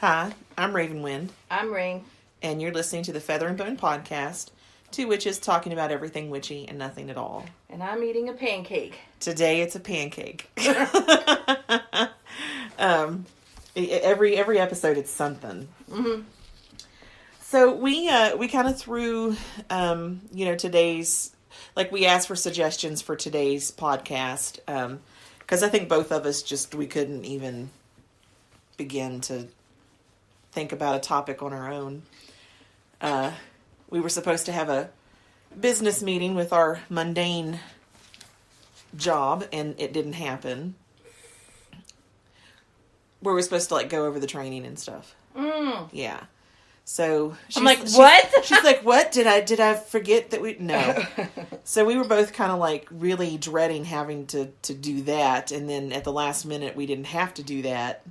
Hi, I'm Ravenwind, I'm Ring. and you're listening to the Feather and Bone podcast, two witches talking about everything witchy and nothing at all. And I'm eating a pancake. Today it's a pancake. Every episode it's something. Mm-hmm. So we kind of threw, today's, like we asked for suggestions for today's podcast, because I think both of us we couldn't even begin to think about a topic on our own. We were supposed to have a business meeting with our mundane job, and it didn't happen. Where we're supposed to go over the training and stuff. Yeah. So I'm like, what? She's like, what? Did I forget that we? No. So we were both kind of really dreading having to do that, and then at the last minute we didn't have to do that.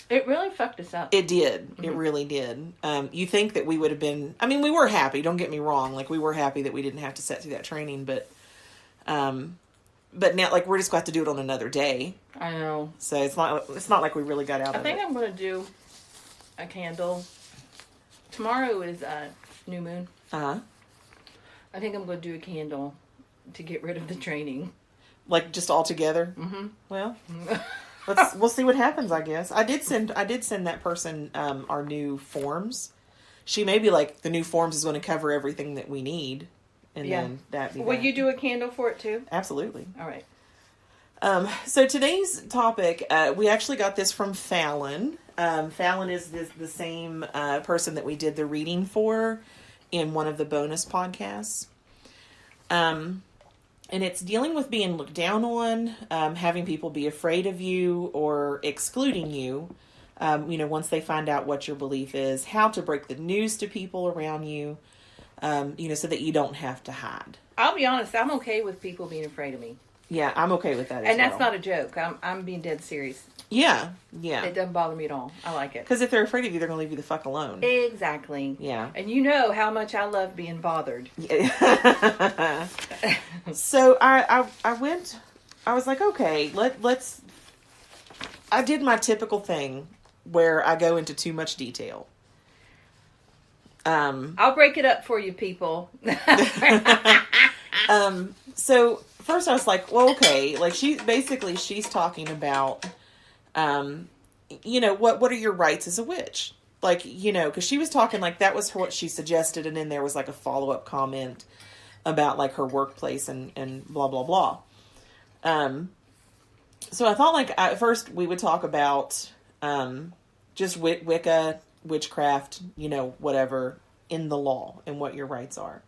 It really fucked us up. It did. Mm-hmm. It really did. You think that we would have been... I mean, we were happy. Don't get me wrong. We were happy that we didn't have to sit through that training. But now, we're just going to have to do it on another day. I know. So it's not like we really got out of it. I think I'm going to do a candle. Tomorrow is new moon. Uh-huh. I think I'm going to do a candle to get rid of the training. Just all together? Mm-hmm. Well... We'll see what happens, I guess. I did send that person our new forms. She may be the new forms is going to cover everything that we need, and then that. Will you do a candle for it too? Absolutely. All right. So today's topic, we actually got this from Fallon. Fallon is the same person that we did the reading for in one of the bonus podcasts. And it's dealing with being looked down on, having people be afraid of you or excluding you, once they find out what your belief is, how to break the news to people around you, so that you don't have to hide. I'll be honest, I'm okay with people being afraid of me. Yeah, I'm okay with that as well. And that's not a joke. I'm being dead serious. Yeah. It doesn't bother me at all. I like it. Because if they're afraid of you, they're going to leave you the fuck alone. Exactly. Yeah. And you know how much I love being bothered. So I was like, okay, let's... I did my typical thing where I go into too much detail. I'll break it up for you people. So first I was like, well, okay, she's talking about, what are your rights as a witch? Because she was talking that was what she suggested, and then there was a follow-up comment about her workplace and blah, blah, blah. So I thought at first we would talk about, just Wicca, witchcraft, whatever in the law and what your rights are.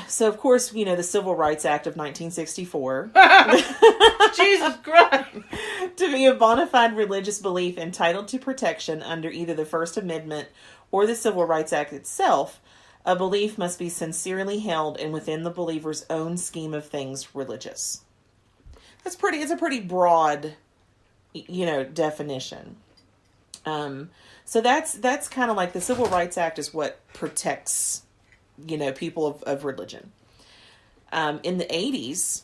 So of course, the Civil Rights Act of 1964. Jesus Christ. To be a bona fide religious belief entitled to protection under either the First Amendment or the Civil Rights Act itself, a belief must be sincerely held and within the believer's own scheme of things religious. It's a pretty broad, definition. So that's kind of the Civil Rights Act is what protects, people of religion. In the 80s,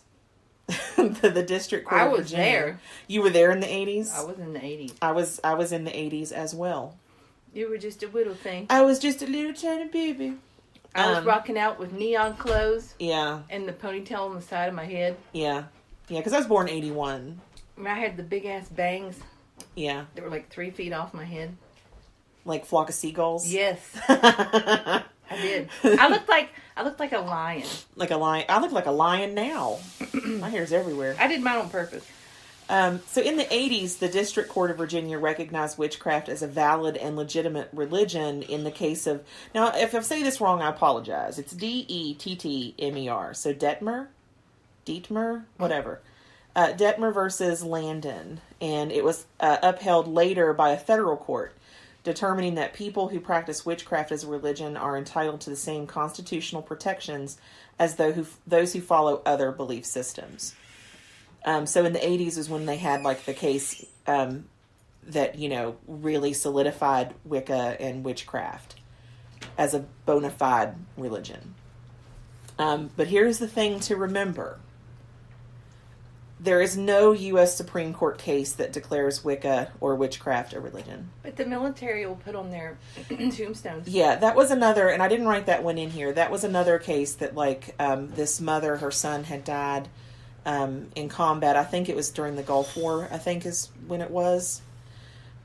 the District Court of Virginia. I was there. You were there in the 80s? I was in the 80s. I was in the 80s as well. You were just a little thing. I was just a little tiny baby. I was rocking out with neon clothes. Yeah. And the ponytail on the side of my head. Yeah. Yeah, because I was born 81. And I had the big ass bangs. Yeah. They were 3 feet off my head. Like flock of seagulls? Yes. I did. I looked like a lion. Like a lion. I look like a lion now. My hair's everywhere. I did mine on purpose. So in the 80s, the District Court of Virginia recognized witchcraft as a valid and legitimate religion in the case of... Now, if I say this wrong, I apologize. It's Dettmer. So Dietmer, whatever. Detmer versus Landon. And it was upheld later by a federal court, determining that people who practice witchcraft as a religion are entitled to the same constitutional protections as those who follow other belief systems. So in the 80s is when they had the case that, really solidified Wicca and witchcraft as a bona fide religion. But here's the thing to remember. There is no U.S. Supreme Court case that declares Wicca or witchcraft a religion. But the military will put on their tombstones. Yeah, that was another, and I didn't write that one in here. That was another case that, like, this mother, her son had died in combat. I think it was during the Gulf War, I think is when it was.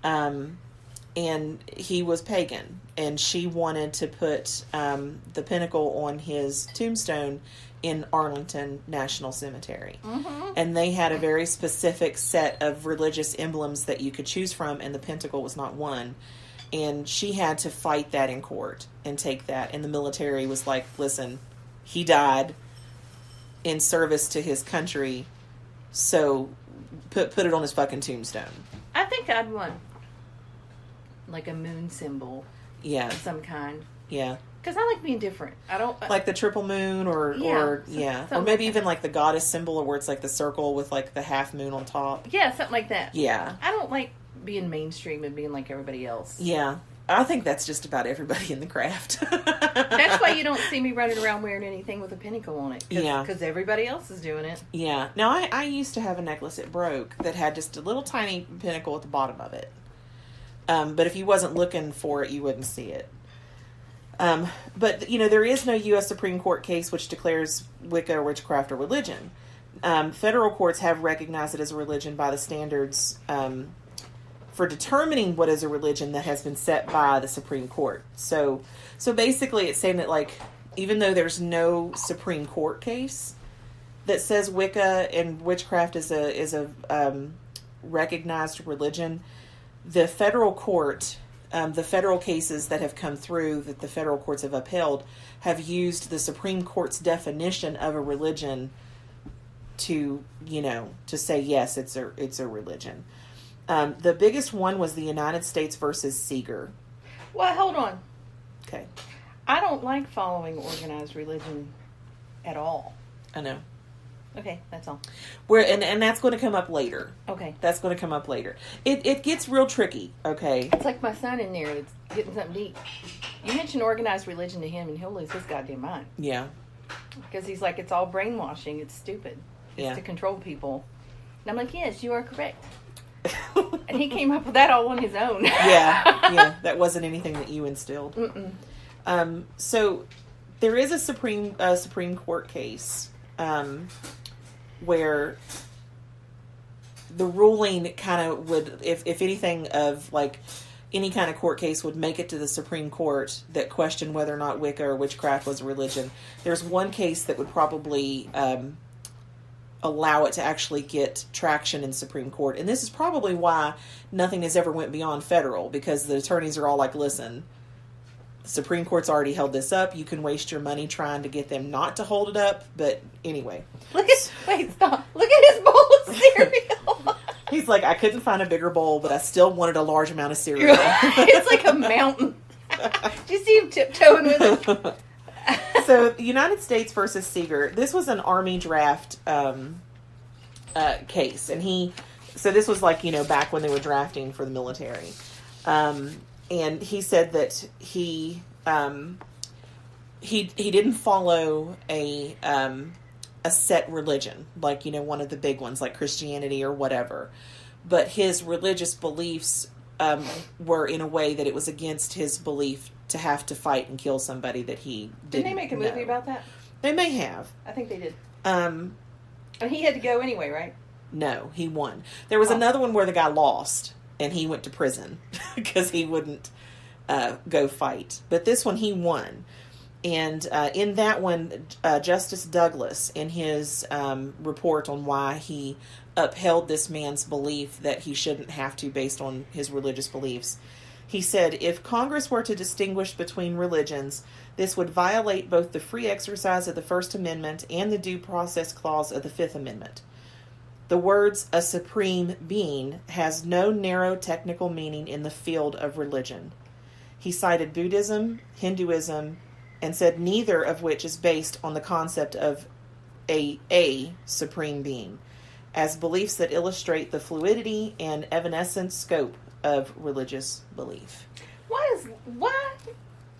And he was pagan, and she wanted to put the pinnacle on his tombstone in Arlington National Cemetery. Mm-hmm. And they had a very specific set of religious emblems that you could choose from, and the pentacle was not one. And she had to fight that in court and take that. And the military was like, listen, he died in service to his country, so put it on his fucking tombstone. I think I'd want like a moon symbol Yeah. of some kind. Yeah. Because I like being different. I don't... Like the triple moon or something maybe like even that. like the goddess symbol, where it's like the circle with like the half moon on top. Yeah, something like that. Yeah. I don't like being mainstream and being like everybody else. Yeah. I think that's just about everybody in the craft. That's why you don't see me running around wearing anything with a pinnacle on it. Yeah. Because everybody else is doing it. Yeah. Now, I used to have a necklace that broke that had just a little tiny pinnacle at the bottom of it. But if you wasn't looking for it, you wouldn't see it. But, you know, there is no U.S. Supreme Court case which declares Wicca or witchcraft a religion. Federal courts have recognized it as a religion by the standards for determining what is a religion that has been set by the Supreme Court. So basically it's saying that, like, even though there's no Supreme Court case that says Wicca and witchcraft is a recognized religion, the federal court, the federal cases that have come through that the federal courts have upheld have used the Supreme Court's definition of a religion to, you know, to say, yes, it's a religion. The biggest one was the United States versus Seeger. Well, hold on. Okay. I don't like following organized religion at all. I know. Okay, that's all. And that's going to come up later. Okay. That's going to come up later. It gets real tricky, okay? It's like my son in there that's getting something deep. You mention organized religion to him and he'll lose his goddamn mind. Yeah. Because he's like, it's all brainwashing. It's stupid. It's Yeah. to control people. And I'm like, yes, you are correct. And he came up with that all on his own. Yeah. That wasn't anything that you instilled. Mm-mm. So there is a Supreme Court case where the ruling kind of would, if anything, of like any kind of court case would make it to the Supreme Court that questioned whether or not Wicca or witchcraft was a religion. There's one case that would probably allow it to actually get traction in Supreme Court. And this is probably why nothing has ever went beyond federal, because the attorneys are all like, listen, the Supreme Court's already held this up. You can waste your money trying to get them not to hold it up. But anyway. Wait, stop. Look at his bowl of cereal. He's like, I couldn't find a bigger bowl, but I still wanted a large amount of cereal. It's like a mountain. Do you see him tiptoeing with it? So, the United States versus Seeger, this was an Army draft case. And so this was like, you know, back when they were drafting for the military. And he said that he didn't follow a set religion, like, you know, one of the big ones like Christianity or whatever. But his religious beliefs were in a way that it was against his belief to have to fight and kill somebody that he didn't they make a movie about that? They may have. I think they did. And he had to go anyway, right? No, he won. There was another one where the guy lost and he went to prison because he wouldn't go fight. But this one, he won. And in that one, Justice Douglas, in his report on why he upheld this man's belief that he shouldn't have to based on his religious beliefs, he said, if Congress were to distinguish between religions, this would violate both the free exercise of the First Amendment and the Due Process Clause of the Fifth Amendment. The words, a supreme being, has no narrow technical meaning in the field of religion. He cited Buddhism, Hinduism, and said neither of which is based on the concept of a supreme being, as beliefs that illustrate the fluidity and evanescent scope of religious belief. Why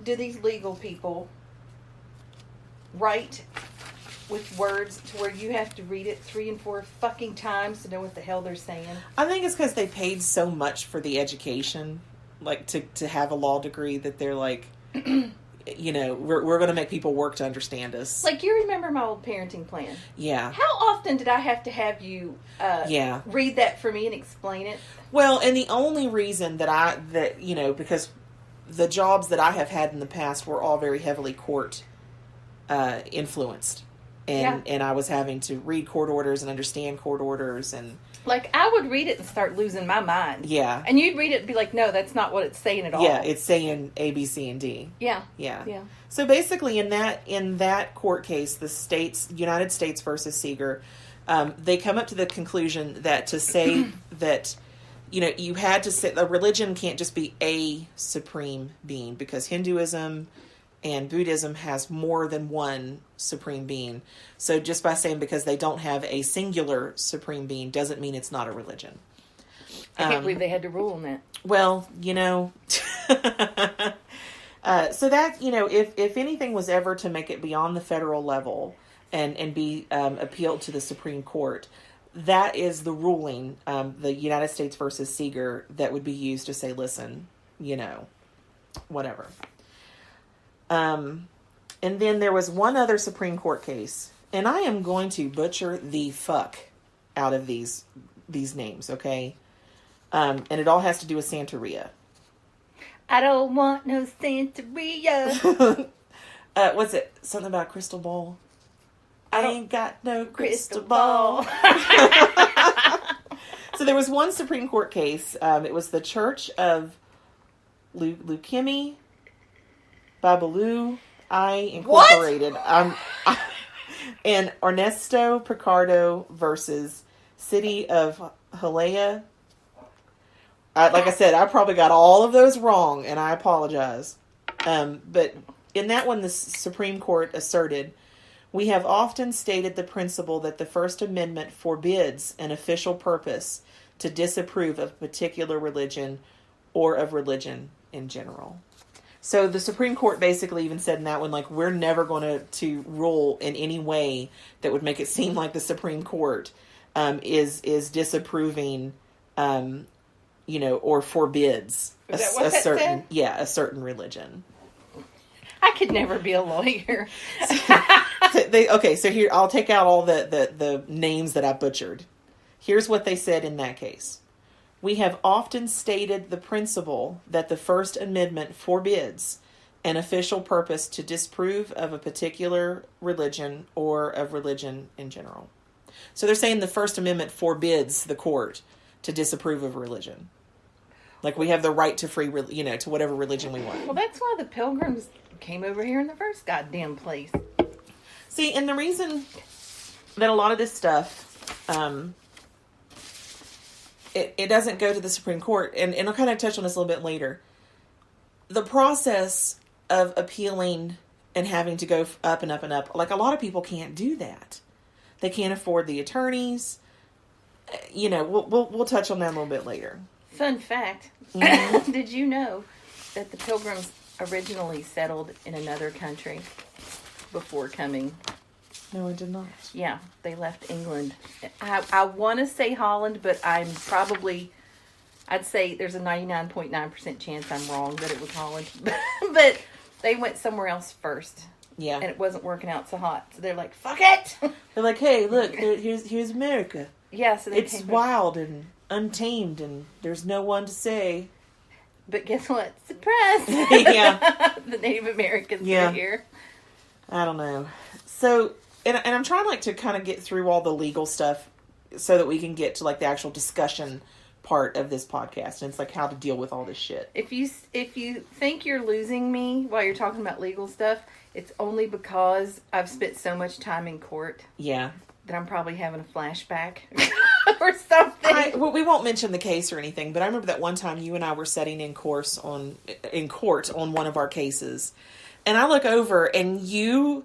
do these legal people write with words to where you have to read it 3 and 4 fucking times to know what the hell they're saying? I think it's because they paid so much for the education, like to have a law degree, that they're like, you know, we're going to make people work to understand us. Like, you remember my old parenting plan? Yeah. How often did I have to have you read that for me and explain it? Well, and the only reason that you know, because the jobs that I have had in the past were all very heavily court influenced. And I was having to read court orders and understand court orders, and like, I would read it and start losing my mind. Yeah. And you'd read it and be like, no, that's not what it's saying at all. Yeah, it's saying A, B, C, and D. Yeah. Yeah. Yeah. So basically, in that court case, the United States versus Seeger, they come up to the conclusion that to say that, you know, you had to say a religion can't just be a supreme being, because Hinduism and Buddhism has more than one supreme being. So just by saying because they don't have a singular supreme being doesn't mean it's not a religion. I can't believe they had to rule on that. Well, you know, so that, you know, if anything was ever to make it beyond the federal level and be appealed to the Supreme Court, that is the ruling, the United States versus Seeger, that would be used to say, listen, you know, whatever. And then there was one other Supreme Court case, and I am going to butcher the fuck out of these names, okay? And it all has to do with Santeria. I don't want no Santeria. What's it? Something about crystal ball? I ain't got no crystal ball. So there was one Supreme Court case. It was the Church of Leukemia Babalu Incorporated. And Ernesto Picardo versus City of Hialeah. Like I said, I probably got all of those wrong, and I apologize. But in that one, the Supreme Court asserted, we have often stated the principle that the First Amendment forbids an official purpose to disapprove of a particular religion or of religion in general. So the Supreme Court basically even said in that one, like, we're never going to rule in any way that would make it seem like the Supreme Court is disapproving, you know, or forbids a certain religion. I could never be a lawyer. So here, I'll take out all the names that I butchered. Here's what they said in that case. We have often stated the principle that the First Amendment forbids an official purpose to disprove of a particular religion or of religion in general. So they're saying the First Amendment forbids the court to disapprove of religion. Like, we have the right to free, you know, to whatever religion we want. Well, that's why the Pilgrims came over here in the first goddamn place. See, and the reason that a lot of this stuff, it doesn't go to the Supreme Court, and I'll kind of touch on this a little bit later. The process of appealing and having to go up and up and up, like, a lot of people can't do that. They can't afford the attorneys. You know, we'll touch on that a little bit later. Fun fact, did you know that the Pilgrims originally settled in another country before coming? No, I did not. Yeah, they left England. I want to say Holland, but I'd say there's a 99.9% chance I'm wrong that it was Holland. But they went somewhere else first. Yeah. And it wasn't working out so hot. So they're like, fuck it! They're like, hey, look, here's America. Yeah, so it's wild and untamed, and there's no one to say. But guess what? Surprise! Yeah. The Native Americans are here. I don't know. So, and I'm trying, like, to kind of get through all the legal stuff so that we can get to, like, the actual discussion part of this podcast. And it's like how to deal with all this shit. If you think you're losing me while you're talking about legal stuff, it's only because I've spent so much time in court. Yeah. That I'm probably having a flashback or something. Well, we won't mention the case or anything, but I remember that one time you and I were sitting in court on one of our cases, and I look over and you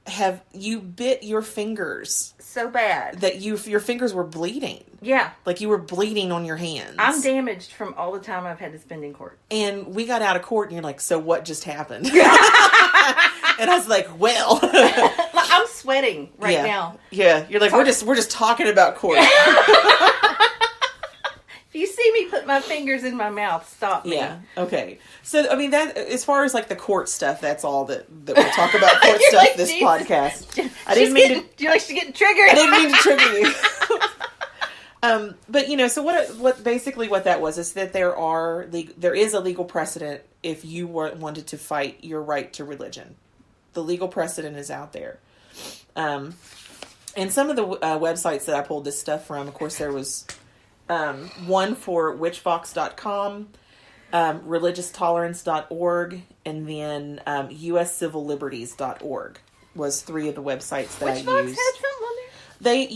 bit your fingers so bad that your fingers were bleeding. Yeah, like you were bleeding on your hands. I'm damaged from all the time I've had to spend in court. And we got out of court, and you're like, "So what just happened?" And I was like, well. I'm sweating right now. Yeah. You're like, we're just talking about court. If you see me put my fingers in my mouth, stop me. Yeah. Okay. So, I mean, that as far as like the court stuff, that's all that we'll talk about court stuff like, this Jesus. podcast. I didn't mean to. You're like, she's getting triggered. I didn't mean to trigger you. But you know, so what basically what that was is that there is a legal precedent if you wanted to fight your right to religion. The legal precedent is out there. And some of the websites that I pulled this stuff from, of course, there was one for witchfox.com, religionstolerance.org, and then uscivilliberties.org was 3 of the websites that I used. Witchfox had something on there? They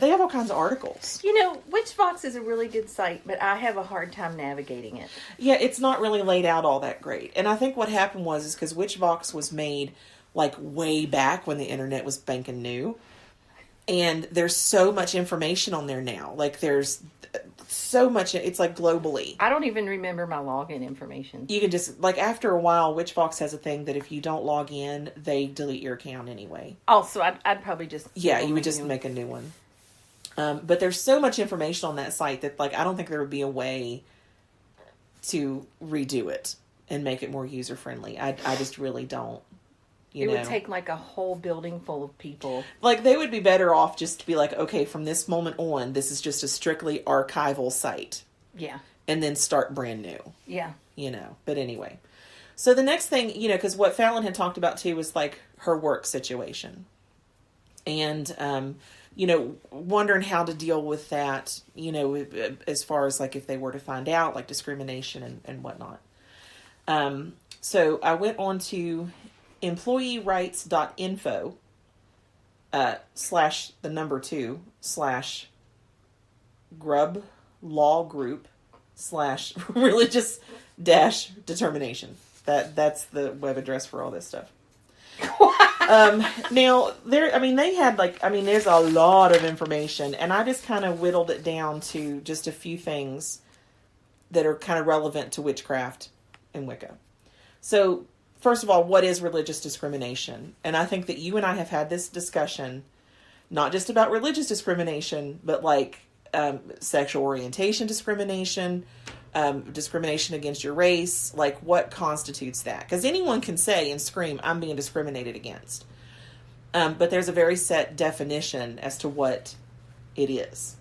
have all kinds of articles. You know, Witchfox is a really good site, but I have a hard time navigating it. Yeah, it's not really laid out all that great. And I think what happened is because Witchfox was made like way back when the internet was banking new. And there's so much information on there now. Like there's so much, it's like globally. I don't even remember my login information. You can just, like after a while, Witchfox has a thing that if you don't log in, they delete your account anyway. Oh, so I'd probably just... Yeah, you would just make a new one. But there's so much information on that site that like I don't think there would be a way to redo it and make it more user-friendly. I just really don't. It would take like a whole building full of people. Like they would be better off just to be like, okay, from this moment on, this is just a strictly archival site. Yeah. And then start brand new. Yeah. You know, but anyway. So the next thing, you know, because what Fallon had talked about too was like her work situation. And, you know, wondering how to deal with that, you know, as far as like if they were to find out, like discrimination and whatnot. So I went on to employeerights.info /2/grub law group /religious determination. That's the web address for all this stuff. Now they had there's a lot of information, and I just kind of whittled it down to just a few things that are kind of relevant to witchcraft and Wicca. So, first of all, what is religious discrimination? And I think that you and I have had this discussion, not just about religious discrimination, but like sexual orientation discrimination, discrimination against your race, like what constitutes that? Because anyone can say and scream, I'm being discriminated against. But there's a very set definition as to what it is.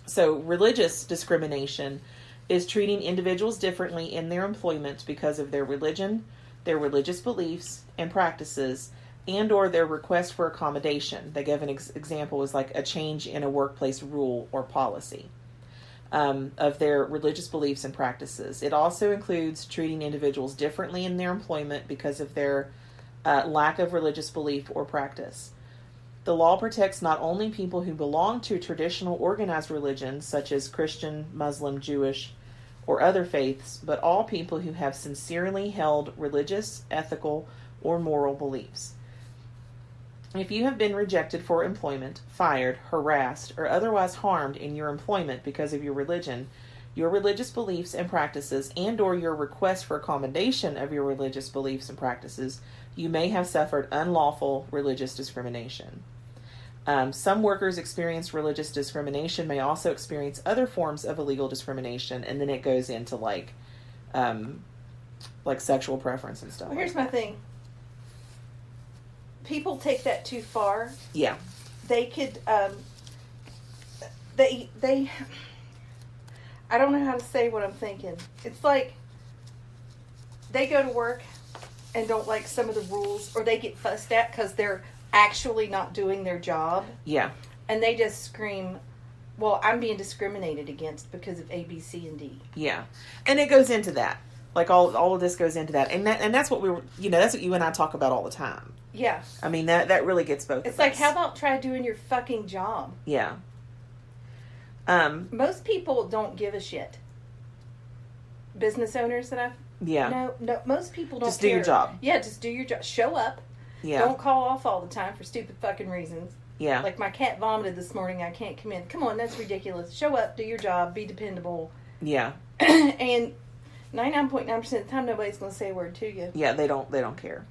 So religious discrimination is treating individuals differently in their employment because of their religion, their religious beliefs and practices, and or their request for accommodation. They give an example as like a change in a workplace rule or policy of their religious beliefs and practices. It also includes treating individuals differently in their employment because of their lack of religious belief or practice. The law protects not only people who belong to traditional organized religions such as Christian, Muslim, Jewish, or other faiths, but all people who have sincerely held religious, ethical, or moral beliefs. If you have been rejected for employment, fired, harassed, or otherwise harmed in your employment because of your religion, your religious beliefs and practices, and or your request for accommodation of your religious beliefs and practices, you may have suffered unlawful religious discrimination. Some workers experience religious discrimination may also experience other forms of illegal discrimination, and then it goes into like sexual preference and stuff. Well, here's my thing. People take that too far. Yeah. They could, they, I don't know how to say what I'm thinking. It's like they go to work and don't like some of the rules, or they get fussed at because they're actually not doing their job. Yeah. And they just scream, well, I'm being discriminated against because of A, B, C, and D. Yeah. And it goes into that. Like all of this goes into that. And that's what that's what you and I talk about all the time. Yeah. I mean, that really gets both It's of like, us. how about try doing your fucking job? Yeah. Most people don't give a shit. Business owners that I've... Yeah. No, most people don't Just do care. your job. Yeah, just do your job. Show up. Yeah. Don't call off all the time for stupid fucking reasons. Yeah. Like my cat vomited this morning, I can't come in. Come on, that's ridiculous. Show up, do your job, be dependable. Yeah. And 99.9% of the time, nobody's going to say a word to you. Yeah, they don't care.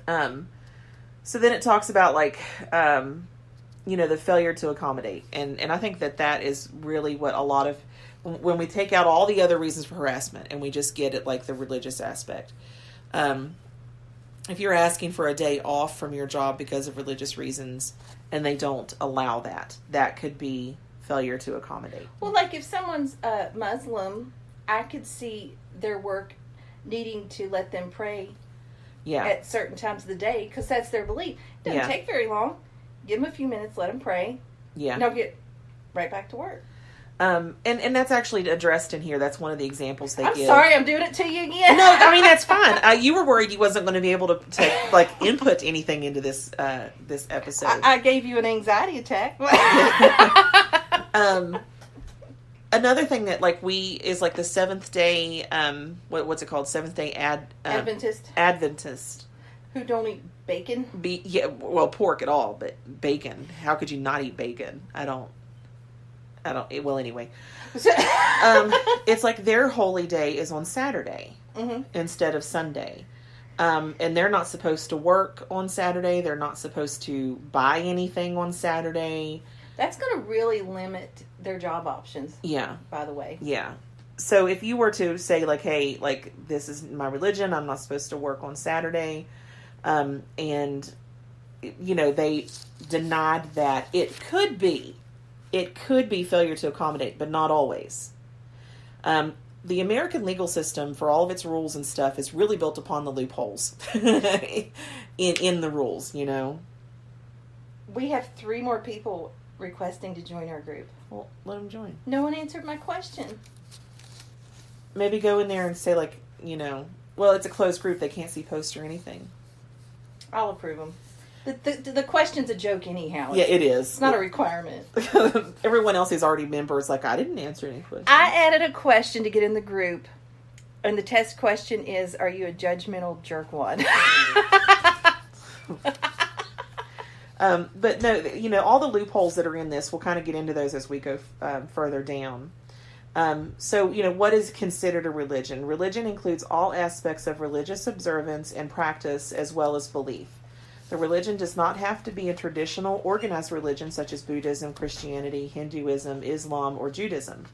So then it talks about like, the failure to accommodate. And I think that is really what a lot of, when we take out all the other reasons for harassment and we just get it like the religious aspect. If you're asking for a day off from your job because of religious reasons and they don't allow that, that could be failure to accommodate. Well, like if someone's Muslim, I could see their work needing to let them pray at certain times of the day because that's their belief. It doesn't take very long. Give them a few minutes, let them pray. Yeah. And they'll get right back to work. And that's actually addressed in here. That's one of the examples they give. I'm sorry, I'm doing it to you again. No, I mean, that's fine. You were worried you wasn't going to be able to input anything into this episode. I gave you an anxiety attack. Another thing that is like the Seventh Day, what's it called? Seventh Day Adventist. Who don't eat bacon? Pork at all, but bacon. How could you not eat bacon? I don't. Well, anyway, it's like their holy day is on Saturday instead of Sunday, and they're not supposed to work on Saturday. They're not supposed to buy anything on Saturday. That's going to really limit their job options. Yeah. By the way. Yeah. So if you were to say hey, this is my religion, I'm not supposed to work on Saturday, and they denied that, it could be failure to accommodate, but not always. The American legal system, for all of its rules and stuff, is really built upon the loopholes in the rules, We have 3 more people requesting to join our group. Well, let them join. No one answered my question. Maybe go in there and say, well, it's a closed group. They can't see posts or anything. I'll approve them. The question's a joke anyhow. Yeah, it is. It's not a requirement. Everyone else is already members. I didn't answer any questions. I added a question to get in the group. And the test question is, are you a judgmental jerkwad? But no, all the loopholes that are in this, we'll kind of get into those as we go further down. So, what is considered a religion? Religion includes all aspects of religious observance and practice as well as belief. The religion does not have to be a traditional organized religion such as Buddhism, Christianity, Hinduism, Islam, or Judaism.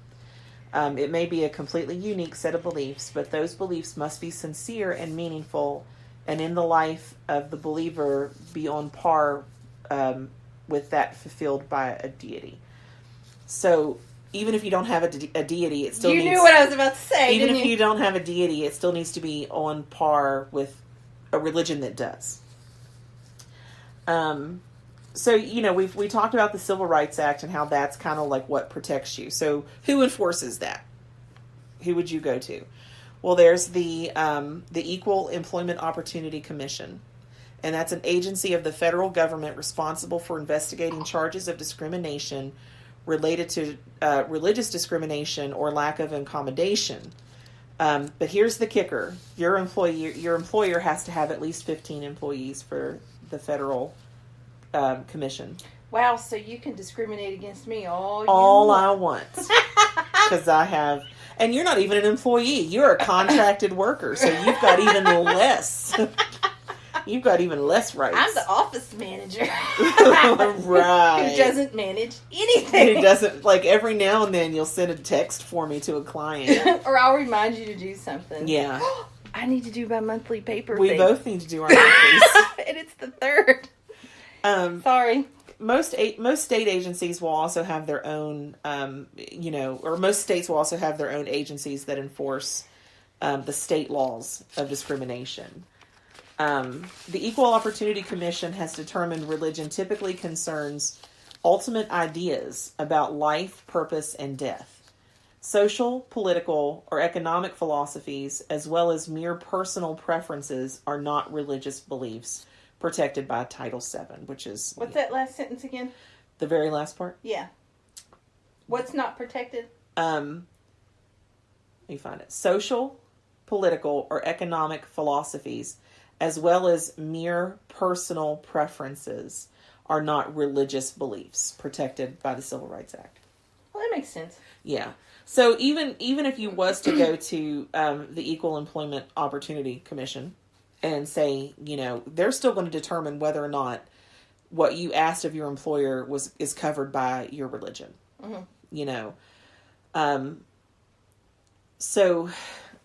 It may be a completely unique set of beliefs, but those beliefs must be sincere and meaningful, and in the life of the believer be on par with that fulfilled by a deity. So even if you don't have a deity, it still You knew what I was about to say, even didn't if you don't have a deity, it still needs to be on par with a religion that does. So, we talked about the Civil Rights Act and how that's kind of like what protects you. So who enforces that? Who would you go to? Well, there's the Equal Employment Opportunity Commission, and that's an agency of the federal government responsible for investigating charges of discrimination related to religious discrimination or lack of accommodation. But here's the kicker: your employer has to have at least 15 employees for the federal commission. Wow, so you can discriminate against me all I want. Because I have, and you're not even an employee. You're a contracted worker, so you've got even less. You've got even less rights. I'm the office manager. Right. Who doesn't manage anything. Who doesn't, every now and then you'll send a text for me to a client. Or I'll remind you to do something. Yeah. I need to do my monthly paper We thing. both need to do our monthlies. And it's the 3rd. Sorry. Most state agencies will also have their own, or most states will also have their own agencies that enforce the state laws of discrimination. The Equal Opportunity Commission has determined religion typically concerns ultimate ideas about life, purpose, and death. Social, political, or economic philosophies, as well as mere personal preferences, are not religious beliefs protected by Title VII, which is... What's that last sentence again? The very last part? Yeah. What's not protected? Let me find it. Social, political, or economic philosophies, as well as mere personal preferences, are not religious beliefs protected by the Civil Rights Act. Well, that makes sense. Yeah. So even if you was to go to the Equal Employment Opportunity Commission, and say, they're still going to determine whether or not what you asked of your employer is covered by your religion. So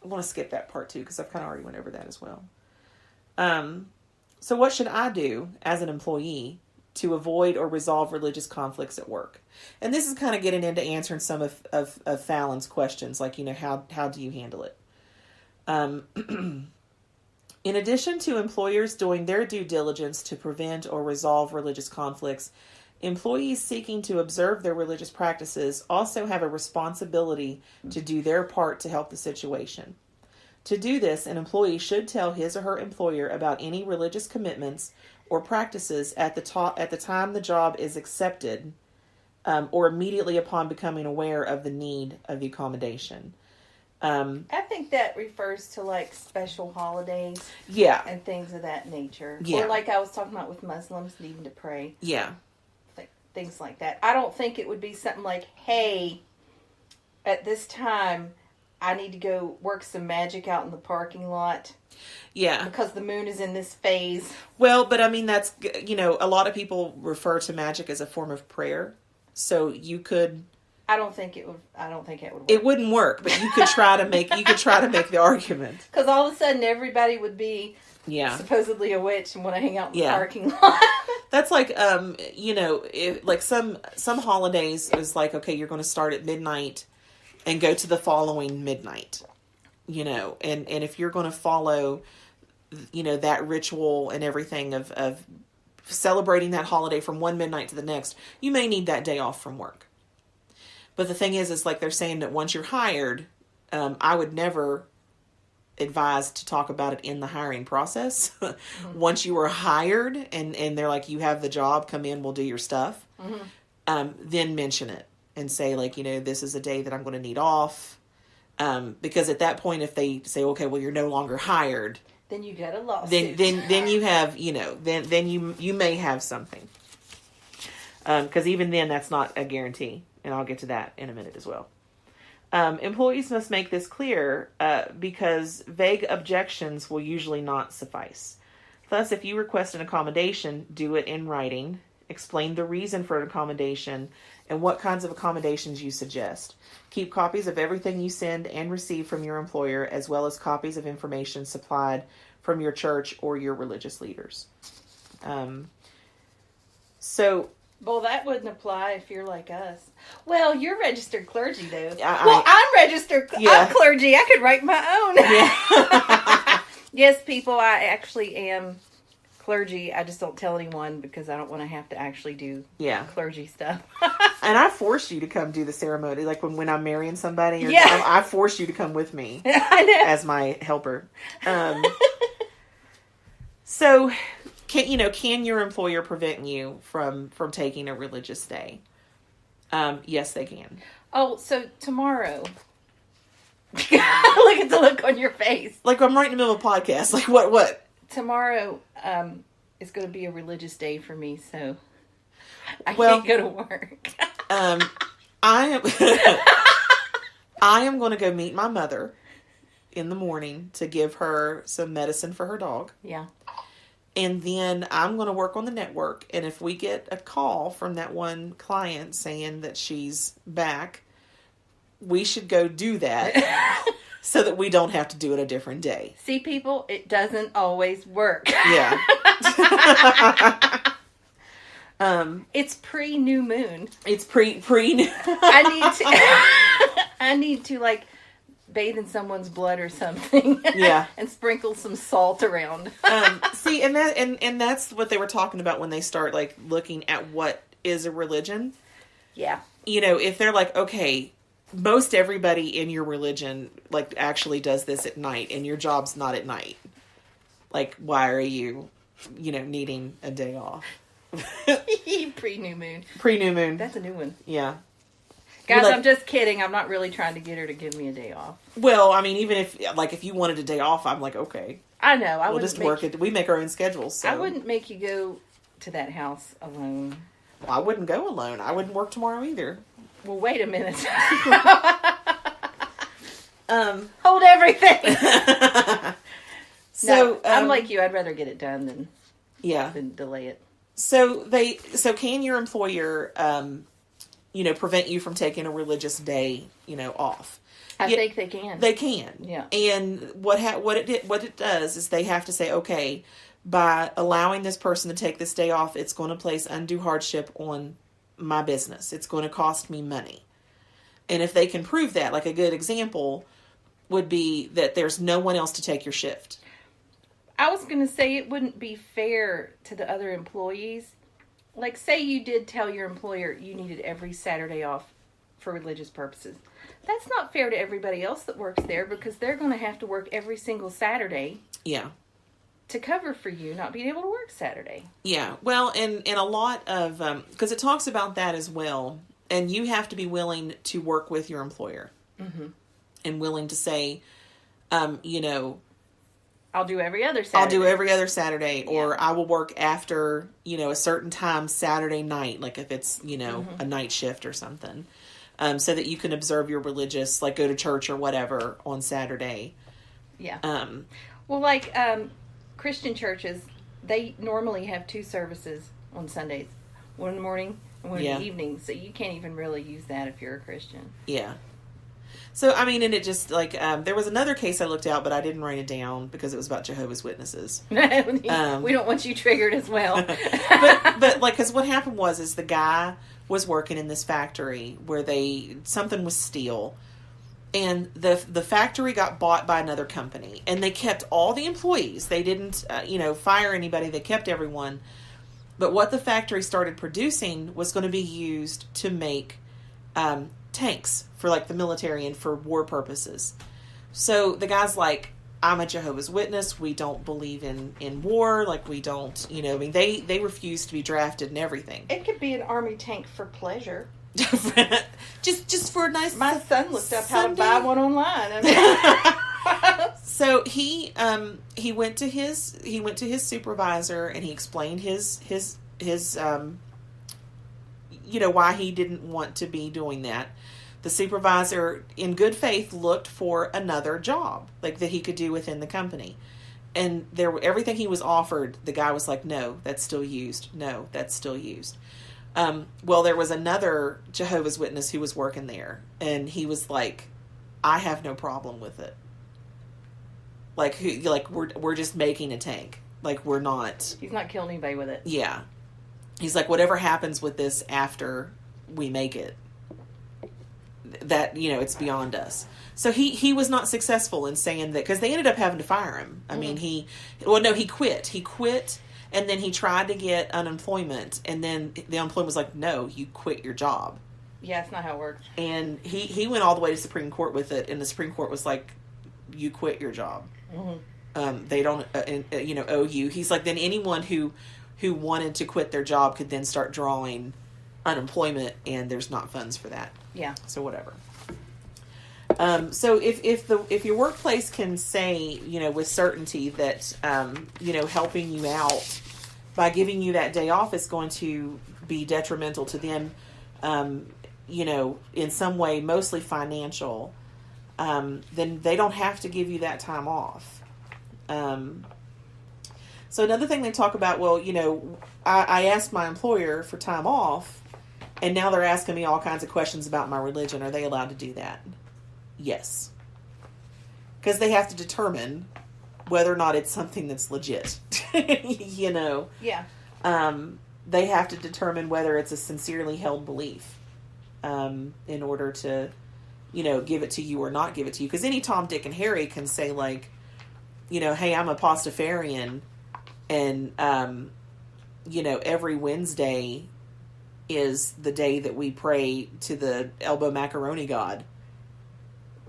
I want to skip that part too, because I've kind of already went over that as well. So what should I do as an employee to avoid or resolve religious conflicts at work? And this is kind of getting into answering some of Fallon's questions, like, how do you handle it? In addition to employers doing their due diligence to prevent or resolve religious conflicts, employees seeking to observe their religious practices also have a responsibility to do their part to help the situation. To do this, an employee should tell his or her employer about any religious commitments or practices at the time the job is accepted, or immediately upon becoming aware of the need of the accommodation. I think that refers to like special holidays. Yeah. And things of that nature. Yeah. Or like I was talking about with Muslims needing to pray. Yeah. Things like that. I don't think it would be something like, hey, at this time, I need to go work some magic out in the parking lot. Yeah. Because the moon is in this phase. Well, but I mean, that's, a lot of people refer to magic as a form of prayer. So you could... I don't think it would work. It wouldn't work, but you could try to make the argument. Because all of a sudden everybody would be supposedly a witch and want to hang out in the parking lot. That's like if, like some holidays is like, okay, you're going to start at midnight and go to the following midnight. And if you're going to follow that ritual and everything of celebrating that holiday from one midnight to the next, you may need that day off from work. But the thing is like they're saying that once you're hired, I would never advise to talk about it in the hiring process. Mm-hmm. Once you were hired and they're like, you have the job, come in, we'll do your stuff. Mm-hmm. Then mention it and say like, this is a day that I'm going to need off. Because at that point, if they say, okay, well, you're no longer hired, then you get a lawsuit. Then you have, then you may have something. Because even then, that's not a guarantee. And I'll get to that in a minute as well. Employees must make this clear because vague objections will usually not suffice. Thus, if you request an accommodation, do it in writing. Explain the reason for an accommodation and what kinds of accommodations you suggest. Keep copies of everything you send and receive from your employer, as well as copies of information supplied from your church or your religious leaders. Well, that wouldn't apply if you're like us. Well, you're registered clergy, though. I'm registered. Yeah. I'm clergy. I could write my own. Yeah. Yes, people, I actually am clergy. I just don't tell anyone because I don't want to have to actually do clergy stuff. And I force you to come do the ceremony. Like when I'm marrying somebody, I force you to come with me I know. As my helper. So... Can your employer prevent you from taking a religious day? Yes, they can. Oh, so tomorrow. Look at the look on your face. Like I'm right in the middle of a podcast. Like what? Tomorrow is going to be a religious day for me, so I can't go to work. I am going to go meet my mother in the morning to give her some medicine for her dog. Yeah. And then I'm going to work on the network. And if we get a call from that one client saying that she's back, we should go do that so that we don't have to do it a different day. See, people, it doesn't always work. Yeah. It's pre-new moon. It's pre-new. I need to like bathe in someone's blood or something. Yeah. And sprinkle some salt around. See, and that's what they were talking about when they start like looking at what is a religion. Yeah. If they're like, okay, most everybody in your religion like actually does this at night and your job's not at night. Like, why are you, needing a day off? Pre-new moon. Pre-new moon. That's a new one. Yeah. Guys, I'm just kidding. I'm not really trying to get her to give me a day off. Well, I mean, even if you wanted a day off, I'm like, okay. I know. We'll just work it. We make our own schedules. So. I wouldn't make you go to that house alone. Well, I wouldn't go alone. I wouldn't work tomorrow either. Well, wait a minute. Hold everything. So I'm like you. I'd rather get it done than delay it. So can your employer, prevent you from taking a religious day, off? I think they can. They can. Yeah. And what it does is they have to say, okay, by allowing this person to take this day off, it's going to place undue hardship on my business. It's going to cost me money. And if they can prove that, like a good example would be that there's no one else to take your shift. I was going to say it wouldn't be fair to the other employees. Like, say you did tell your employer you needed every Saturday off for religious purposes. That's not fair to everybody else that works there because they're going to have to work every single Saturday. Yeah. To cover for you not being able to work Saturday. Yeah. Well, and a lot of, because it talks about that as well. And you have to be willing to work with your employer. Mm-hmm. And willing to say, I'll do every other Saturday. Or I will work after, a certain time Saturday night, like if it's, a night shift or something, so that you can observe your religious, like go to church or whatever on Saturday. Yeah. Well, like Christian churches, they normally have 2 services on Sundays, one in the morning and one in the evening, so you can't even really use that if you're a Christian. Yeah. So, and it just, like, there was another case I looked out, but I didn't write it down because it was about Jehovah's Witnesses. We don't want you triggered as well. but because what happened is the guy was working in this factory where something was steel, and the factory got bought by another company, and they kept all the employees. They didn't, fire anybody. They kept everyone. But what the factory started producing was going to be used to make tanks for like the military and for war purposes. So the guy's like, I'm a Jehovah's Witness. We don't believe in war. Like we don't, they refuse to be drafted and everything. It could be an army tank for pleasure. just for a nice. My son looked up how to buy one online. So he went to his supervisor and he explained his why he didn't want to be doing that. The supervisor, in good faith, looked for another job, like that he could do within the company. And everything he was offered, the guy was like, no, that's still used. No, that's still used. Well, there was another Jehovah's Witness who was working there, and he was like, I have no problem with it. Like, we're just making a tank. Like, we're not. He's not killing anybody with it. Yeah. He's like, whatever happens with this after we make it, that, it's beyond us. So he was not successful in saying that, because they ended up having to fire him. I mean, he quit. He quit, and then he tried to get unemployment, and then the unemployment was like, no, you quit your job. Yeah, that's not how it works. And he went all the way to Supreme Court with it, and the Supreme Court was like, you quit your job. Mm-hmm. They don't, owe you. He's like, then anyone who wanted to quit their job could then start drawing unemployment, and there's not funds for that. Yeah. So whatever. So if your workplace can say, with certainty that, helping you out by giving you that day off is going to be detrimental to them, in some way, mostly financial, then they don't have to give you that time off. So another thing they talk about, I asked my employer for time off, and now they're asking me all kinds of questions about my religion. Are they allowed to do that? Yes. Because they have to determine whether or not it's something that's legit. Yeah. They have to determine whether it's a sincerely held belief in order to, give it to you or not give it to you. Because any Tom, Dick, and Harry can say, like, hey, I'm a Pastafarian, and, every Wednesday is the day that we pray to the elbow macaroni god.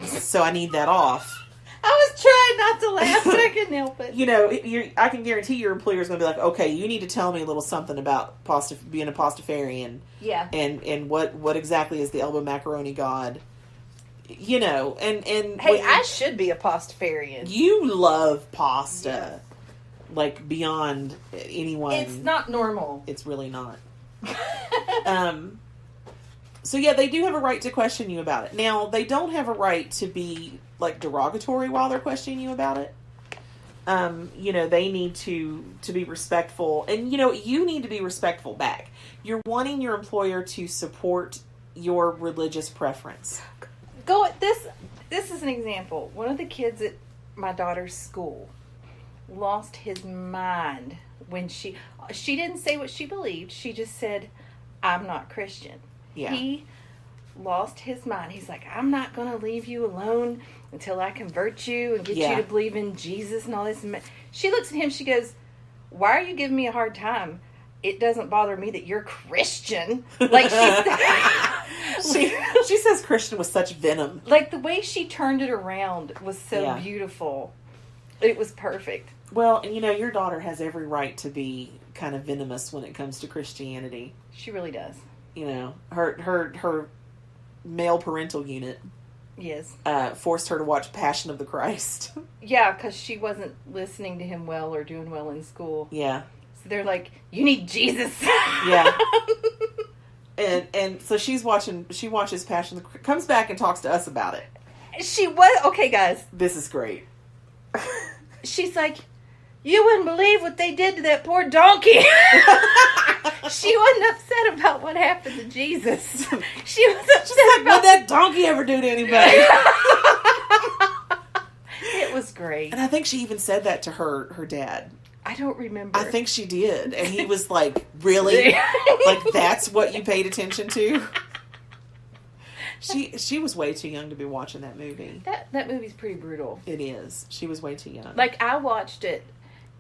So I need that off. I was trying not to laugh, but I couldn't help it. I can guarantee your employer's going to be like, okay, you need to tell me a little something about being a Pastafarian. Yeah. And what exactly is the elbow macaroni god? And hey, I should be a Pastafarian. You love pasta, like beyond anyone. It's not normal. It's really not. So yeah, they do have a right to question you about it. Now, they don't have a right to be like derogatory while they're questioning you about it. They need to be respectful, and you need to be respectful back. You're wanting your employer to support your religious preference. This is an example. One of the kids at my daughter's school lost his mind when she didn't say what she believed. She just said, "I'm not Christian." Yeah. He lost his mind. He's like, "I'm not going to leave you alone until I convert you and get you to believe in Jesus and all this." She looks at him. She goes, "Why are you giving me a hard time? It doesn't bother me that you're Christian." Like she says Christian with such venom. Like the way she turned it around was so beautiful. It was perfect. Well, and your daughter has every right to be kind of venomous when it comes to Christianity. She really does. Her male parental unit. Yes. Forced her to watch Passion of the Christ. Yeah, because she wasn't listening to him well or doing well in school. Yeah. So they're like, "You need Jesus." Yeah. And so she watches Passion of the Christ, comes back and talks to us about it. Okay, guys. This is great. She's like, "You wouldn't believe what they did to that poor donkey." She wasn't upset about what happened to Jesus. She was upset about what that donkey ever do to anybody. It was great. And I think she even said that to her dad. I don't remember. I think she did. And he was like, "Really? Like that's what you paid attention to?" She was way too young to be watching that movie. That movie's pretty brutal. It is. She was way too young. Like, I watched it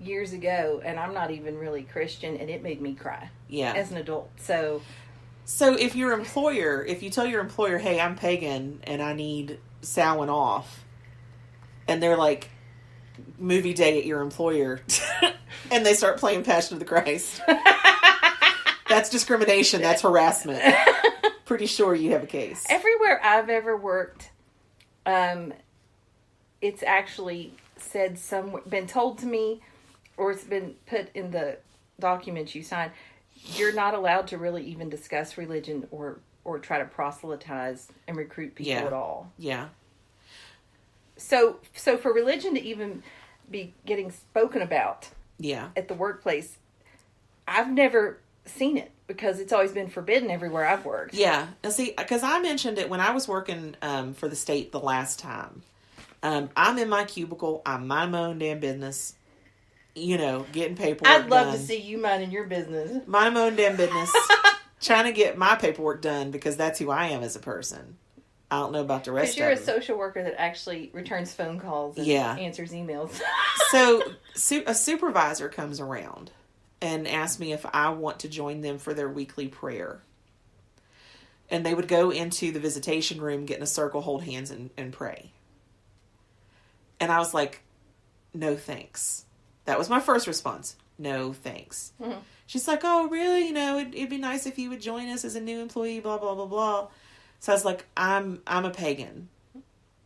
years ago, and I'm not even really Christian, and it made me cry. Yeah. As an adult. So if you tell your employer, "Hey, I'm pagan and I need Samhain off," and they're like, "Movie day at your employer," and they start playing Passion of the Christ, that's discrimination. That's harassment. Pretty sure you have a case. Everywhere I've ever worked, it's actually said been told to me, or it's been put in the documents you sign, you're not allowed to really even discuss religion or try to proselytize and recruit people at all. Yeah. So for religion to even be getting spoken about at the workplace, I've never seen it because it's always been forbidden everywhere I've worked. Yeah. Now see, because I mentioned it when I was working for the state the last time. I'm in my cubicle. I'm minding my own damn business. Getting paperwork I'd love done. to see you minding your business. Minding my own damn business. Trying to get my paperwork done because that's who I am as a person. I don't know about the rest of them. Because you're a social worker that actually returns phone calls and answers emails. So a supervisor comes around and asks me if I want to join them for their weekly prayer. And they would go into the visitation room, get in a circle, hold hands, and pray. And I was like, "No, thanks." That was my first response. "No, thanks." Mm-hmm. She's like, "Oh, really? It'd be nice if you would join us as a new employee, blah, blah, blah, blah." So I was like, I'm a pagan.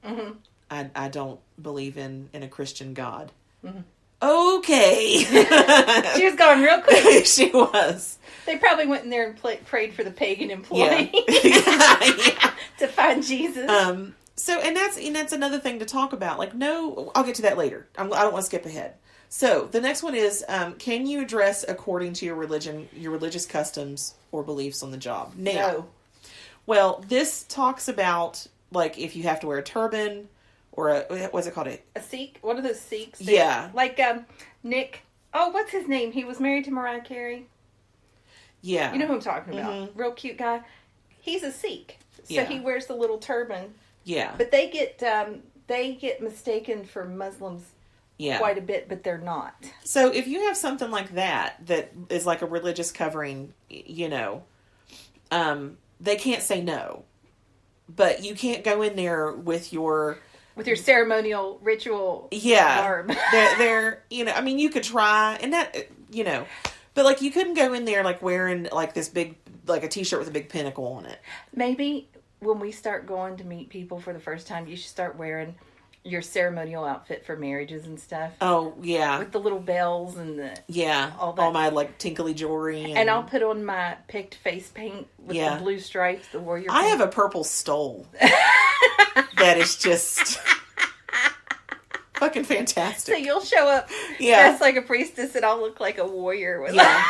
Mm-hmm. I don't believe in a Christian God. Mm-hmm. Okay. She was going real quick. She was. They probably went in there and prayed for the pagan employee. Yeah. To find Jesus. So, and that's another thing to talk about. Like, no, I'll get to that later. I don't want to skip ahead. So the next one is, can you dress according to your religion, your religious customs or beliefs on the job? No. Well, this talks about, like, if you have to wear a turban or what's it called? A Sikh? One of those Sikhs? Yeah. Like, Nick, what's his name? He was married to Mariah Carey. Yeah. You know who I'm talking about. Mm-hmm. Real cute guy. He's a Sikh. So he wears the little turban. Yeah. But they get mistaken for Muslims quite a bit, but they're not. So if you have something like that is like a religious covering, they can't say no. But you can't go in there with your ceremonial ritual garb. they're you could try, and that, but like you couldn't go in there like wearing like this big, like a t-shirt with a big pinnacle on it. Maybe when we start going to meet people for the first time, you should start wearing your ceremonial outfit for marriages and stuff. Oh, yeah. With the little bells and all that. All my, like, tinkly jewelry. And I'll put on my picked face paint with the blue stripes, the warrior paint. I have a purple stole. That is just... Fucking So fantastic. you'll show up Yeah. dressed like a priestess, and I'll look like a warrior. Yeah.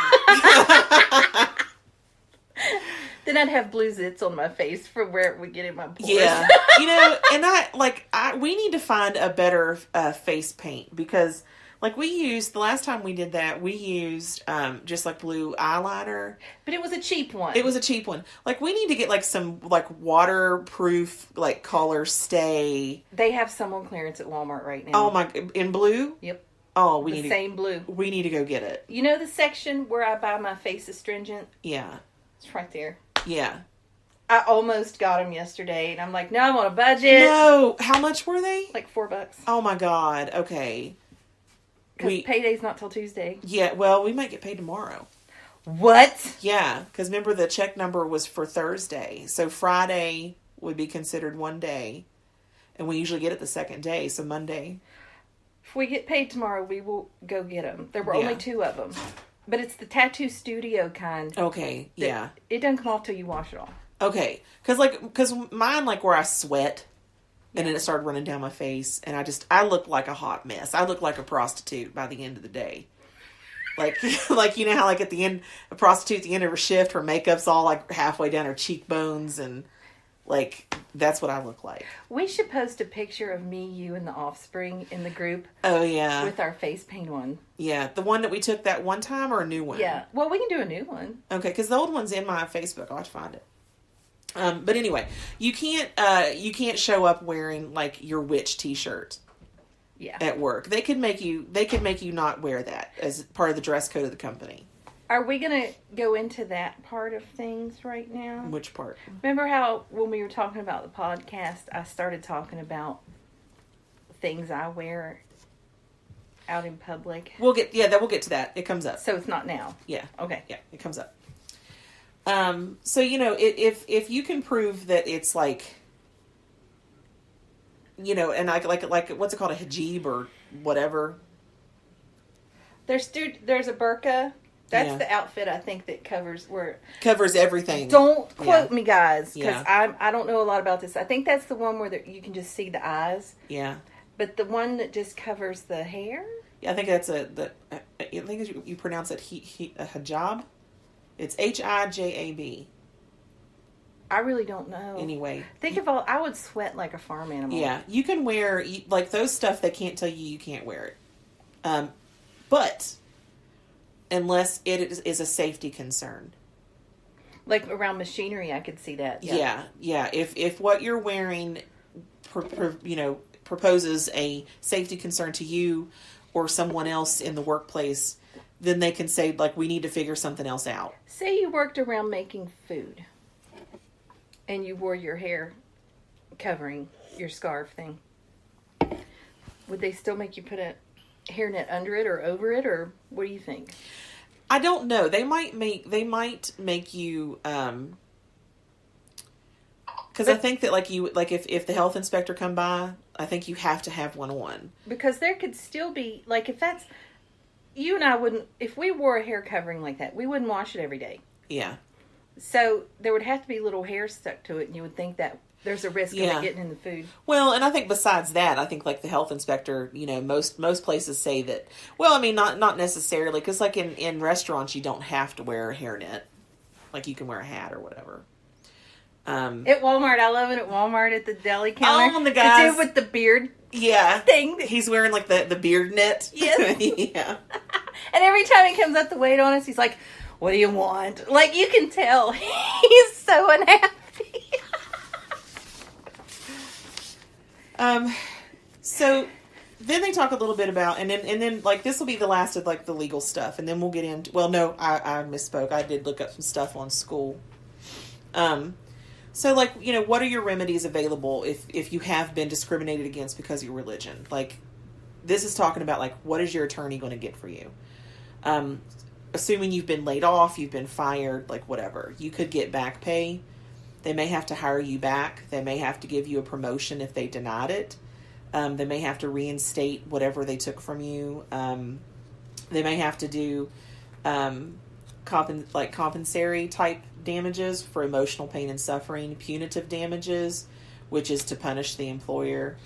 Then I'd have blue zits on my face from where it would get in my pores. Yeah. And we need to find a better face paint because, like, the last time we did that, we used just like blue eyeliner. But it was a cheap one. It was a cheap one. Like, we need to get like some like waterproof like color stay. They have some on clearance at Walmart right now. Oh my! In blue? Yep. Oh, The same blue. We need to go get it. You know the section where I buy my face astringent? Yeah. It's right there. Yeah. I almost got them yesterday, and I'm like, no, I'm on a budget. No, how much were they? Like $4. Oh my God. Okay. Because payday's not till Tuesday. Yeah. Well, we might get paid tomorrow. What? Yeah, because remember the check number was for Thursday, so Friday would be considered one day, and we usually get it the second day, so Monday. If we get paid tomorrow, we will go get them. There were only 2 of them. But it's the tattoo studio kind. Okay, yeah. It doesn't come off till you wash it off. Okay, because mine, like, where I sweat, and then it started running down my face, and I look like a hot mess. I look like a prostitute by the end of the day. Like, like, you know how, like, at the end, a prostitute at the end of her shift, her makeup's all, like, halfway down her cheekbones, and, like, that's what I look like. We should post a picture of me, you, and the offspring in the group. Oh, yeah. With our face paint on. Yeah, the one that we took that one time or a new one? Yeah, well, we can do a new one. Okay, because the old one's in my Facebook. I'll have to find it. But anyway, you can't show up wearing, like, your witch t-shirt. Yeah. At work. They could make you not wear that as part of the dress code of the company. Are we going to go into that part of things right now? Which part? Remember how when we were talking about the podcast, I started talking about things I wear out in public? We'll get to that. It comes up. So it's not now? Yeah. Okay. Yeah, it comes up. So, if you can prove that it's like, and like what's it called, a hijab or whatever. There's a burqa. That's the outfit I think that covers everything. Don't quote me, guys, because Yeah. I don't know a lot about this. I think that's the one where you can just see the eyes. Yeah. But the one that just covers the hair. Yeah, I think that's I think you pronounce it a hijab. It's Hijab. I really don't know. Anyway. I would sweat like a farm animal. Yeah. You can wear, like, those stuff, they can't tell you can't wear it. But, unless it is a safety concern. Like, around machinery, I could see that. Yeah. Yeah. If what you're wearing, proposes a safety concern to you or someone else in the workplace, then they can say, like, we need to figure something else out. Say you worked around making food and you wore your hair covering, your scarf thing. Would they still make you put a hairnet under it or over it, or what do you think? I don't know. They might make you, because I think that, like, if the health inspector come by, I think you have to have one on. Because there could still be, like, you and I wouldn't, if we wore a hair covering like that, we wouldn't wash it every day. Yeah. So there would have to be little hair stuck to it, and you would think that there's a risk of it getting in the food. Well, and I think besides that, I think, like, the health inspector, most places say that, well, I mean, not necessarily, because, like, in restaurants, you don't have to wear a hairnet. Like, you can wear a hat or whatever. At Walmart, I love it at Walmart at the deli counter. Oh, the guys. The dude with the beard thing. He's wearing, like, the beard net. Yes. Yeah. And every time he comes up to wait on us, he's like, what do you want? Like, you can tell he's so unhappy. So then they talk a little bit about, and then like, this will be the last of, like, the legal stuff, and then we'll get into, well, no, I misspoke. I did look up some stuff on school. So, like, what are your remedies available if you have been discriminated against because of your religion? Like, this is talking about, like, what is your attorney going to get for you? Assuming you've been laid off, you've been fired, like, whatever. You could get back pay. They may have to hire you back. They may have to give you a promotion if they denied it. They may have to reinstate whatever they took from you. They may have to do compensatory type damages for emotional pain and suffering, punitive damages, which is to punish the employer.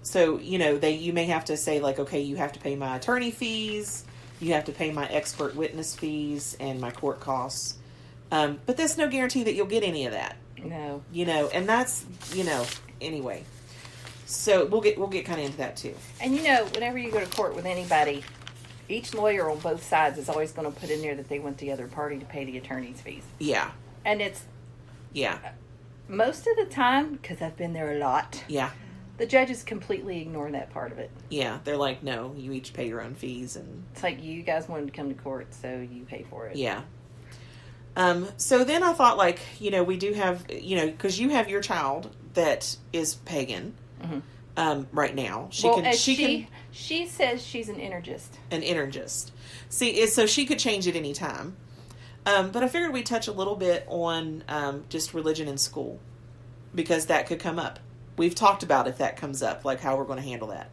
So, you may have to say, like, okay, you have to pay my attorney fees, you have to pay my expert witness fees, and my court costs. But there's no guarantee that you'll get any of that. No. And that's, anyway. So we'll get kind of into that too. And whenever you go to court with anybody, each lawyer on both sides is always going to put in there that they want the other party to pay the attorney's fees. Yeah. And it's... Yeah. Most of the time, because I've been there a lot... Yeah. The judges completely ignore that part of it. Yeah. They're like, no, you each pay your own fees. And it's like, you guys wanted to come to court, so you pay for it. Yeah. So then I thought, like, we do have, because you have your child that is pagan right now. She says she's an energist. An energist. See, so she could change at any time. But I figured we'd touch a little bit on just religion in school, because that could come up. We've talked about if that comes up, like how we're going to handle that.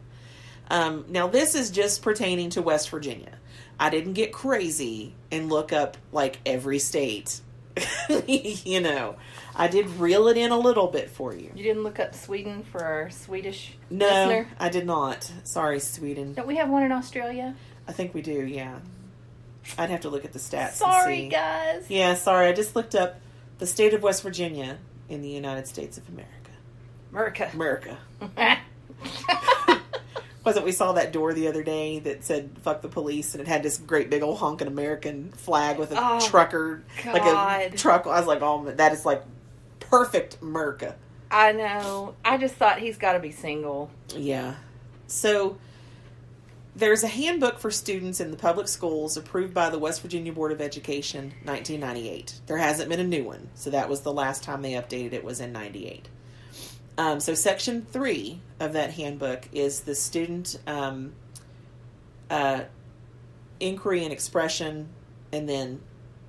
Now, this is just pertaining to West Virginia. I didn't get crazy and look up, like, every state. I did reel it in a little bit for you. You didn't look up Sweden for our Swedish No, listener? I did not. Sorry, Sweden. Don't we have one in Australia? I think we do, yeah. I'd have to look at the stats. Sorry, and see. guys. Yeah, sorry. I just looked up the state of West Virginia in the United States of America. America. Wasn't we saw that door the other day that said "fuck the police" and it had this great big old honking American flag with a trucker, God. like a truck. I was like, oh, that is like perfect America. I know. I just thought he's got to be single. Yeah. So there's a handbook for students in the public schools approved by the West Virginia Board of Education, 1998. There hasn't been a new one, so that was the last time they updated it, was in 98. So section 3 of that handbook is the student inquiry and expression, and then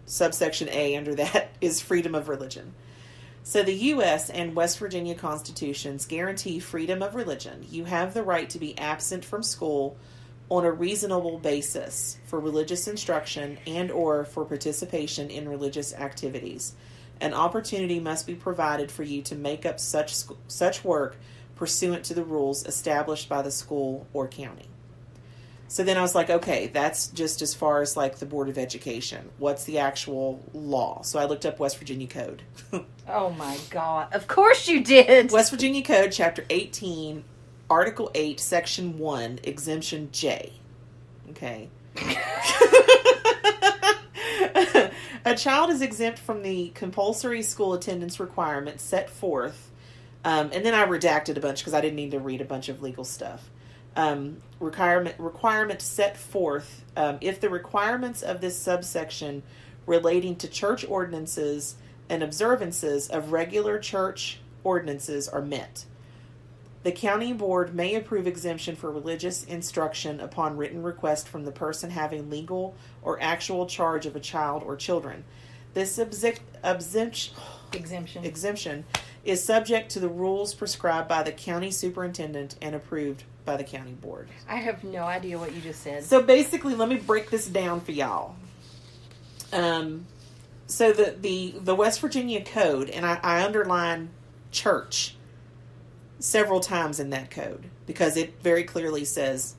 subsection A under that is freedom of religion. So the U.S. and West Virginia constitutions guarantee freedom of religion. You have the right to be absent from school on a reasonable basis for religious instruction and or for participation in religious activities. An opportunity must be provided for you to make up such work pursuant to the rules established by the school or county. So then I was like, okay, that's just as far as like the Board of Education. What's the actual law? So I looked up West Virginia Code. Oh my God. Of course you did. West Virginia Code, Chapter 18, Article 8, Section 1, Exemption J. Okay. A child is exempt from the compulsory school attendance requirement set forth, and then I redacted a bunch because I didn't need to read a bunch of legal stuff. Requirement set forth if the requirements of this subsection relating to church ordinances and observances of regular church ordinances are met. The county board may approve exemption for religious instruction upon written request from the person having legal or actual charge of a child or children. This exemption is subject to the rules prescribed by the county superintendent and approved by the county board. I have no idea what you just said. So basically, let me break this down for y'all. So the West Virginia Code, and I underline church several times in that code because it very clearly says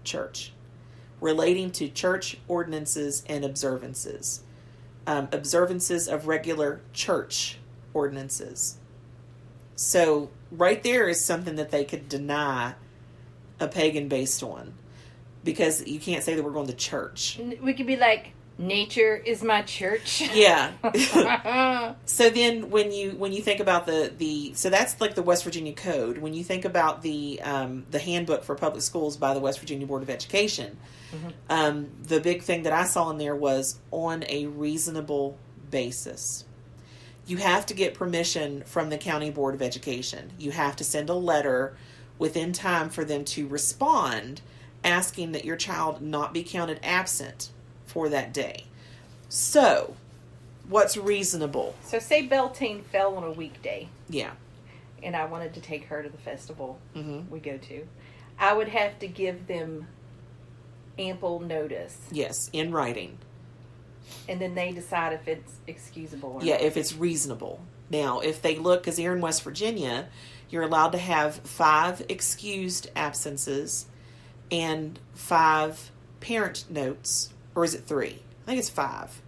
church, relating to church ordinances and observances. Observances of regular church ordinances. So right there is something that they could deny a pagan based on, because you can't say that we're going to church. We could be like, nature is my church. Yeah. So then when you think about the so that's like the West Virginia Code. When you think about the handbook for public schools by the West Virginia Board of Education, the big thing that I saw in there was on a reasonable basis. You have to get permission from the County Board of Education. You have to send a letter within time for them to respond, asking that your child not be counted absent for that day. So, what's reasonable? So say Beltane fell on a weekday. Yeah. And I wanted to take her to the festival we go to. I would have to give them ample notice. Yes, in writing. And then they decide if it's excusable or Yeah, not. if it's reasonable. Now, if they look, because here in West Virginia, you're allowed to have 5 excused absences and 5 parent notes. Or is it 3? I think it's 5.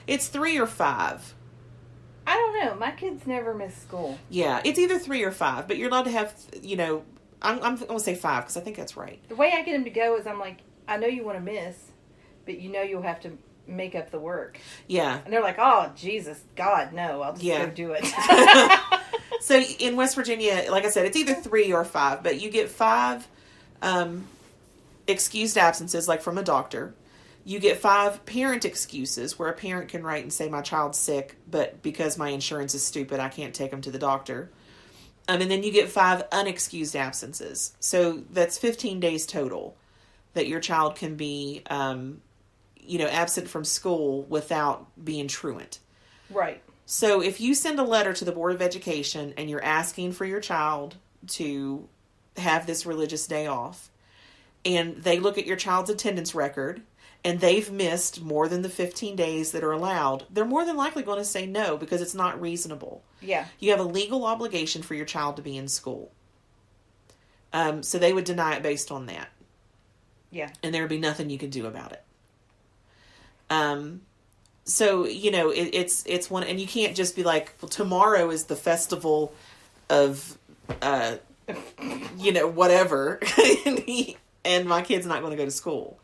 It's 3 or 5. I don't know. My kids never miss school. Yeah, it's either 3 or 5, but you're allowed to have, I'm going to say 5 because I think that's right. The way I get them to go is I'm like, I know you want to miss, but you'll have to make up the work. Yeah. And they're like, oh, Jesus, God, no, I'll just go do it. So in West Virginia, like I said, it's either 3 or 5, but you get 5 excused absences, like from a doctor. You get 5 parent excuses, where a parent can write and say, my child's sick, but because my insurance is stupid, I can't take them to the doctor. And then you get 5 unexcused absences. So that's 15 days total that your child can be, absent from school without being truant. Right. So if you send a letter to the Board of Education and you're asking for your child to have this religious day off, and they look at your child's attendance record, and they've missed more than the 15 days that are allowed, they're more than likely going to say no because it's not reasonable. Yeah. You have a legal obligation for your child to be in school. So they would deny it based on that. Yeah. And there would be nothing you can do about it. So, it's one, and you can't just be like, well, tomorrow is the festival of, whatever, and my kid's not going to go to school.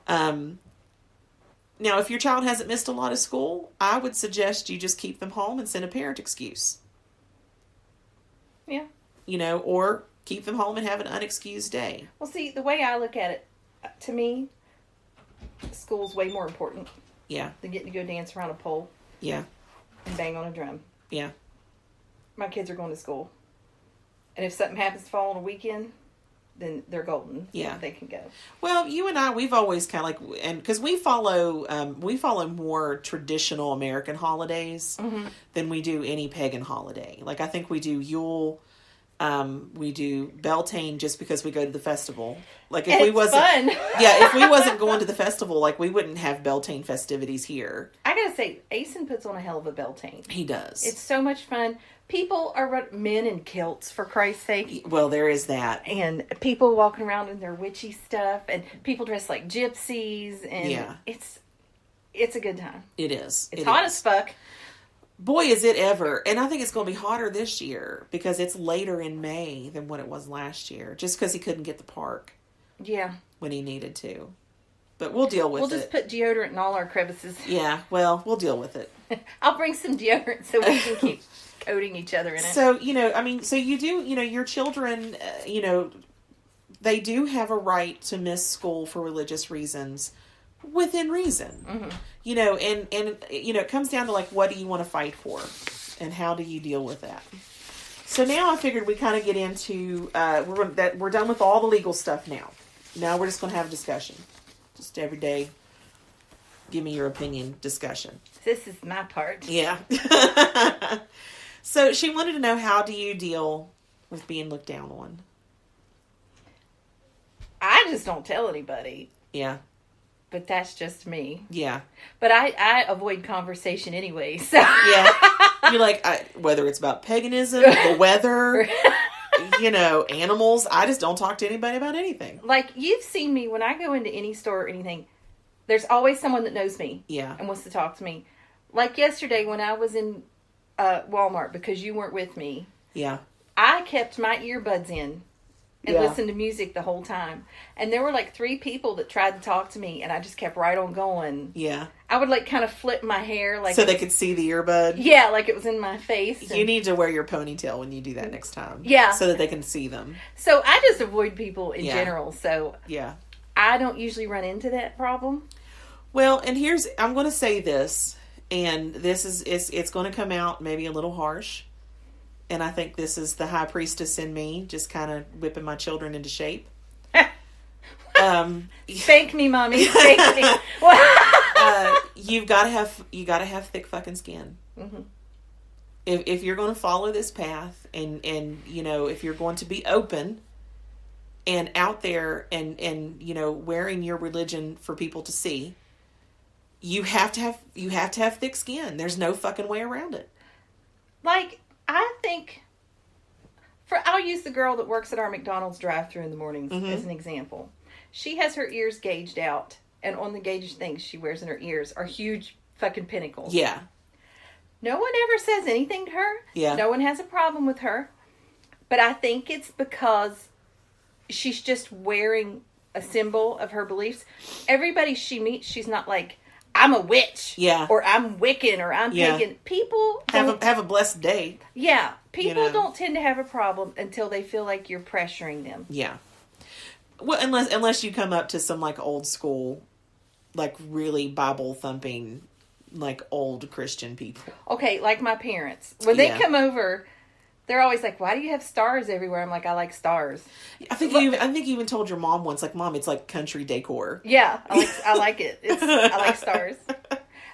Now, if your child hasn't missed a lot of school, I would suggest you just keep them home and send a parent excuse. Yeah. Or keep them home and have an unexcused day. Well, see, the way I look at it, to me, school's way more important. Yeah. Than getting to go dance around a pole. Yeah. And bang on a drum. Yeah. My kids are going to school. And if something happens to fall on a weekend, then they're golden. Yeah. They can go. Well, you and I, we've always kind of and because we follow more traditional American holidays than we do any pagan holiday. Like, I think we do Yule, we do Beltane just because we go to the festival. Like, if we wasn't fun. if we wasn't going to the festival, like, we wouldn't have Beltane festivities here. I gotta say, Asen puts on a hell of a Beltane. He does. It's so much fun. People are men in kilts, for Christ's sake. Well, there is that. And people walking around in their witchy stuff, and people dressed like gypsies, and it's a good time. It is. It's hot as fuck. Boy, is it ever. And I think it's going to be hotter this year because it's later in May than what it was last year. Just because he couldn't get the park. Yeah. When he needed to. But we'll deal with it. We'll just put deodorant in all our crevices. Yeah, well, we'll deal with it. I'll bring some deodorant so we can keep coating each other in it. So, so you do, your children, they do have a right to miss school for religious reasons. Within reason. Mm-hmm. And it comes down to, like, what do you want to fight for? And how do you deal with that? So now I figured we kind of get into, we're done with all the legal stuff now. Now we're just going to have a discussion. Just every day, give me your opinion discussion. This is my part. Yeah. So she wanted to know, how do you deal with being looked down on? I just don't tell anybody. Yeah. But that's just me. Yeah. But I avoid conversation anyway. So. Yeah. You're like, whether it's about paganism, the weather, animals, I just don't talk to anybody about anything. Like, you've seen me when I go into any store or anything, there's always someone that knows me. Yeah. And wants to talk to me. Like yesterday when I was in Walmart, because you weren't with me. Yeah. I kept my earbuds in. And listened to music the whole time. And there were like 3 people that tried to talk to me, and I just kept right on going. Yeah. I would like kind of flip my hair like so they could see the earbud. Yeah, like it was in my face. You need to wear your ponytail when you do that next time. Yeah. So that they can see them. So I just avoid people in general. So yeah. I don't usually run into that problem. Well, and I'm going to say this, and this is it's going to come out maybe a little harsh. And I think this is the high priestess in me, just kind of whipping my children into shape. Spank me, mommy. Spank me. You gotta have thick fucking skin. Mm-hmm. If you're going to follow this path, and if you're going to be open and out there and wearing your religion for people to see, you have to have thick skin. There's no fucking way around it. Like, I think, I'll use the girl that works at our McDonald's drive-thru in the mornings as an example. She has her ears gauged out, and on the gauge things she wears in her ears are huge fucking pinnacles. Yeah. No one ever says anything to her. Yeah. No one has a problem with her. But I think it's because she's just wearing a symbol of her beliefs. Everybody she meets, she's not like, I'm a witch. Yeah. Or I'm Wiccan, or I'm pagan. People have a blessed day. Yeah. People don't tend to have a problem until they feel like you're pressuring them. Yeah. Well, unless you come up to some like old school, like really Bible thumping, like old Christian people. Okay, like my parents. When they come over, they're always like, "Why do you have stars everywhere?" I'm like, "I like stars." I think you even told your mom once, like, "Mom, it's like country decor." Yeah, I like it. I like stars.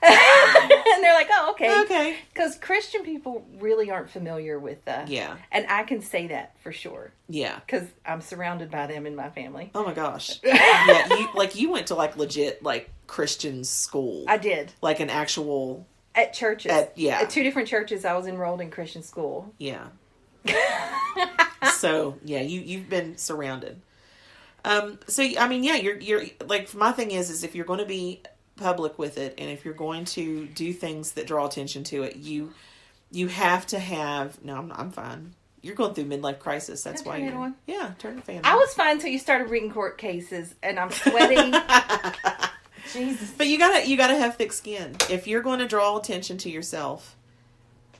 And they're like, "Oh, okay." Okay. Because Christian people really aren't familiar with Yeah. And I can say that for sure. Yeah. Because I'm surrounded by them in my family. Oh my gosh. Yeah, you went to like legit like Christian school. I did. Like an actual At churches. At 2 different churches, I was enrolled in Christian school. Yeah. So yeah, you've been surrounded. So I mean, yeah, you're like, my thing is if you're going to be public with it, and if you're going to do things that draw attention to it, you have to have. No, I'm fine. You're going through midlife crisis. That's why you're. Yeah, turn the fan on. I was fine until you started reading court cases, and I'm sweating. Jesus. But you gotta have thick skin if you're going to draw attention to yourself.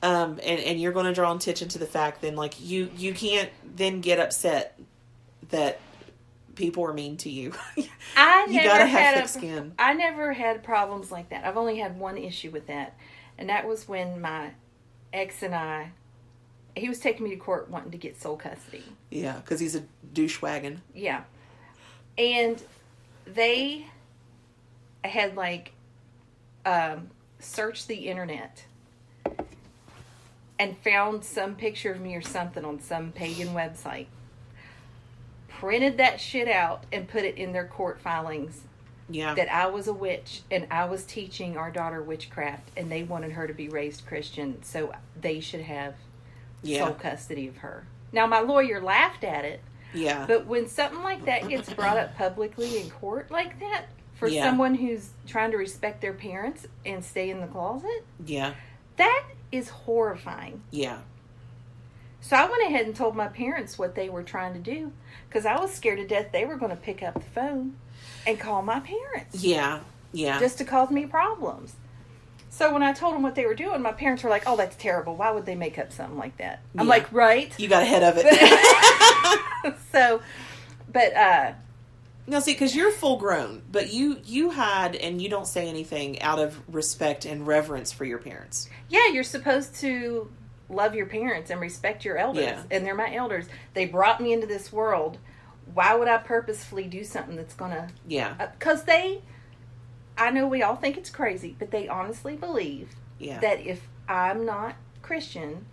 And you're going to draw attention to the fact, then like you can't then get upset that people are mean to you. You gotta have thick skin. I never had problems like that. I've only had one issue with that, and that was when my ex and he was taking me to court wanting to get sole custody. Yeah, because he's a douchewagon. Yeah, and they had like searched the internet and found some picture of me or something on some pagan website, printed that shit out and put it in their court filings. Yeah. That I was a witch and I was teaching our daughter witchcraft, and they wanted her to be raised Christian, so they should have sole custody of her. Now, my lawyer laughed at it. Yeah. But when something like that gets brought up publicly in court like that, for someone who's trying to respect their parents and stay in the closet, that is horrifying. Yeah. So I went ahead and told my parents what they were trying to do, because I was scared to death they were going to pick up the phone and call my parents. Yeah. Yeah. Just to cause me problems. So when I told them what they were doing, my parents were like, "Oh, that's terrible. Why would they make up something like that?" I'm like, "Right." You got ahead of it. So, but no, see, because you're full grown, but you hide and you don't say anything out of respect and reverence for your parents. Yeah, you're supposed to love your parents and respect your elders, and they're my elders. They brought me into this world. Why would I purposefully do something that's gonna? Yeah. Because I know we all think it's crazy, but they honestly believe that if I'm not Christian,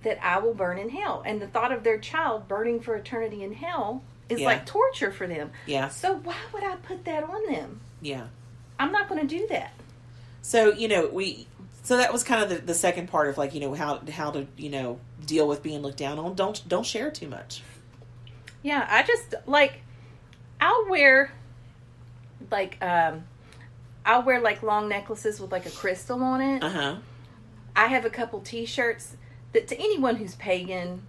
that I will burn in hell. And the thought of their child burning for eternity in hell is like torture for them. Yeah. So why would I put that on them? Yeah. I'm not going to do that. So, so that was kind of the second part of like, how to, deal with being looked down on. Don't share too much. Yeah. I just I'll wear long necklaces with like a crystal on it. Uh-huh. I have a couple t-shirts that to anyone who's pagan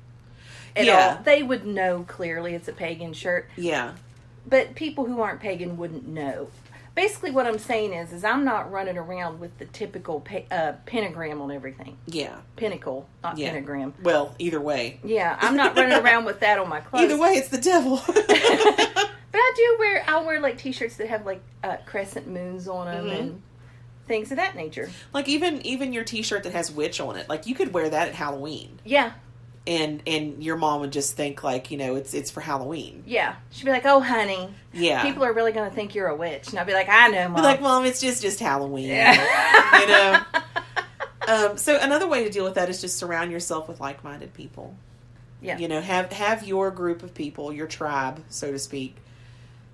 at all, they would know clearly it's a pagan shirt. Yeah. But people who aren't pagan wouldn't know. Basically what I'm saying is I'm not running around with the typical pentagram on everything. Yeah. Pinnacle, not pentagram. Well, either way. Yeah, I'm not running around with that on my clothes. Either way, it's the devil. But I'll wear like t-shirts that have like crescent moons on them and things of that nature. Like even your t-shirt that has witch on it, like you could wear that at Halloween. Yeah. And your mom would just think like, it's for Halloween. Yeah. She'd be like, "Oh, honey. Yeah. People are really going to think you're a witch." And I'd be like, "I know, Mom." Be like, "Mom, it's just Halloween." Yeah. So another way to deal with that is just surround yourself with like-minded people. Yeah. Have your group of people, your tribe, so to speak,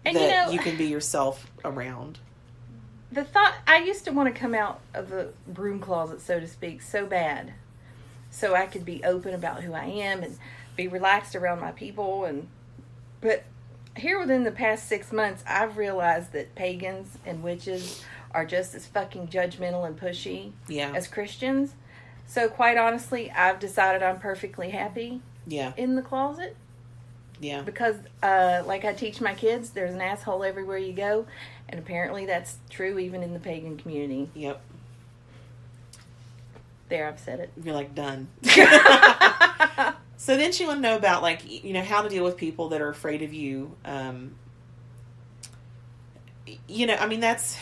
and that you can be yourself around. The thought, I used to want to come out of the broom closet, so to speak, so bad. so I could be open about who I am and be relaxed around my people. But here within the past 6 months, I've realized that pagans and witches are just as fucking judgmental and pushy as Christians. So quite honestly, I've decided I'm perfectly happy in the closet. Yeah. Because, like I teach my kids, there's an asshole everywhere you go. And apparently that's true even in the pagan community. Yep. There, I've said it. You're like, done. So then she wanted to know about, like, you know, how to deal with people that are afraid of you. You know, I mean, that's...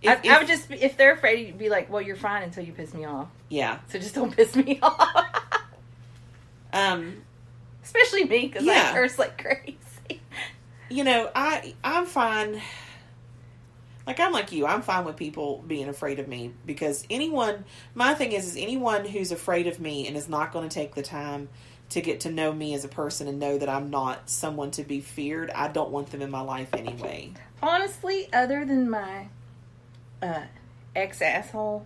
I would just, if they're afraid, you'd be like, well, you're fine until you piss me off. Yeah. So just don't piss me off. Especially me, because I curse like crazy. You know, I'm fine. Like, I'm like you. I'm fine with people being afraid of me, because my thing is anyone who's afraid of me and is not going to take the time to get to know me as a person and know that I'm not someone to be feared, I don't want them in my life anyway. Honestly, other than my ex-asshole,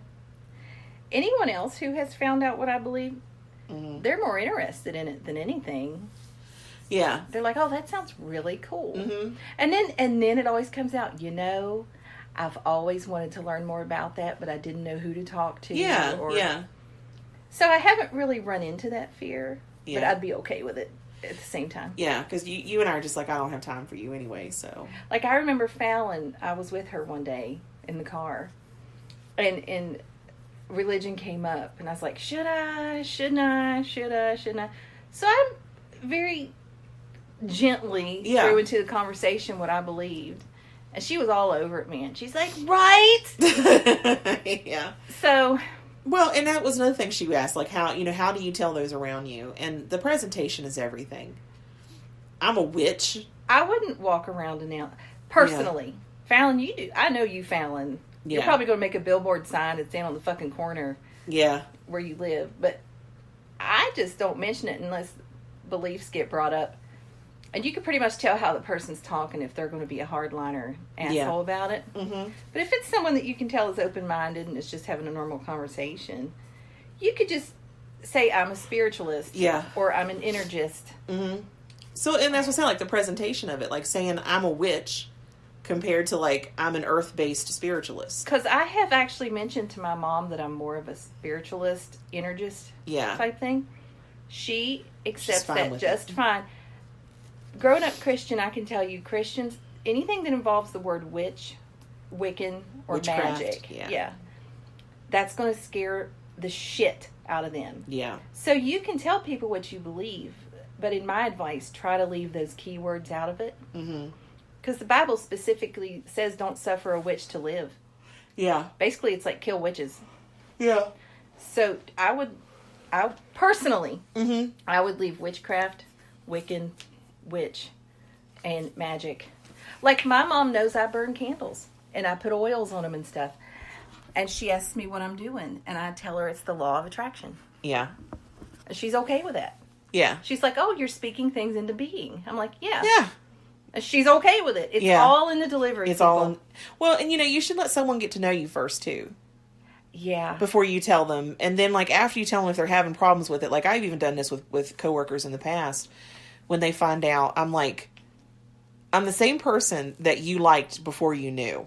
anyone else who has found out what I believe, they're more interested in it than anything. Yeah. They're like, oh, that sounds really cool. Mm-hmm. And then it always comes out, you know, I've always wanted to learn more about that, but I didn't know who to talk to. Yeah. So I haven't really run into that fear, but I'd be okay with it at the same time. Yeah, because you and I are just like, I don't have time for you anyway, so. Like, I remember Fallon, I was with her one day in the car, and religion came up, and I was like, shouldn't I? So I'm very gently threw into the conversation what I believed. And she was all over it, man. She's like, right? Yeah. So... Well, and that was another thing she asked, like, how do you tell those around you? And the presentation is everything. I'm a witch. I wouldn't walk around and now, personally. Yeah. Fallon, you do. I know you, Fallon. Yeah. You're probably going to make a billboard sign that's down on the fucking corner. Yeah. Where you live. But I just don't mention it unless beliefs get brought up. And you can pretty much tell how the person's talking if they're going to be a hardliner asshole about it. Mm-hmm. But if it's someone that you can tell is open-minded and is just having a normal conversation, you could just say, I'm a spiritualist. Yeah. Or I'm an energist. Mm-hmm. So, and that's what I said, like, the presentation of it. Like, saying I'm a witch compared to, like, I'm an earth-based spiritualist. Because I have actually mentioned to my mom that I'm more of a spiritualist, energist type thing. She accepts that just fine. Growing up Christian, I can tell you, Christians, anything that involves the word witch, Wiccan, or witchcraft, magic, that's going to scare the shit out of them. Yeah. So you can tell people what you believe, but in my advice, try to leave those keywords out of it. Mm-hmm. Because the Bible specifically says don't suffer a witch to live. Yeah. Basically, it's like kill witches. Yeah. So I personally, I would leave witchcraft, Wiccan, witch, and magic. Like, my mom knows I burn candles and I put oils on them and stuff, and she asks me what I'm doing, and I tell her it's the law of attraction. Yeah. And she's okay with that. Yeah. She's like, oh, you're speaking things into being. I'm like, yeah. And she's okay with it. It's all in the delivery. It's all in, well, and you should let someone get to know you first too. Yeah. Before you tell them. And then, like, after you tell them if they're having problems with it, like, I've even done this with coworkers in the past. When they find out, I'm like, I'm the same person that you liked before you knew.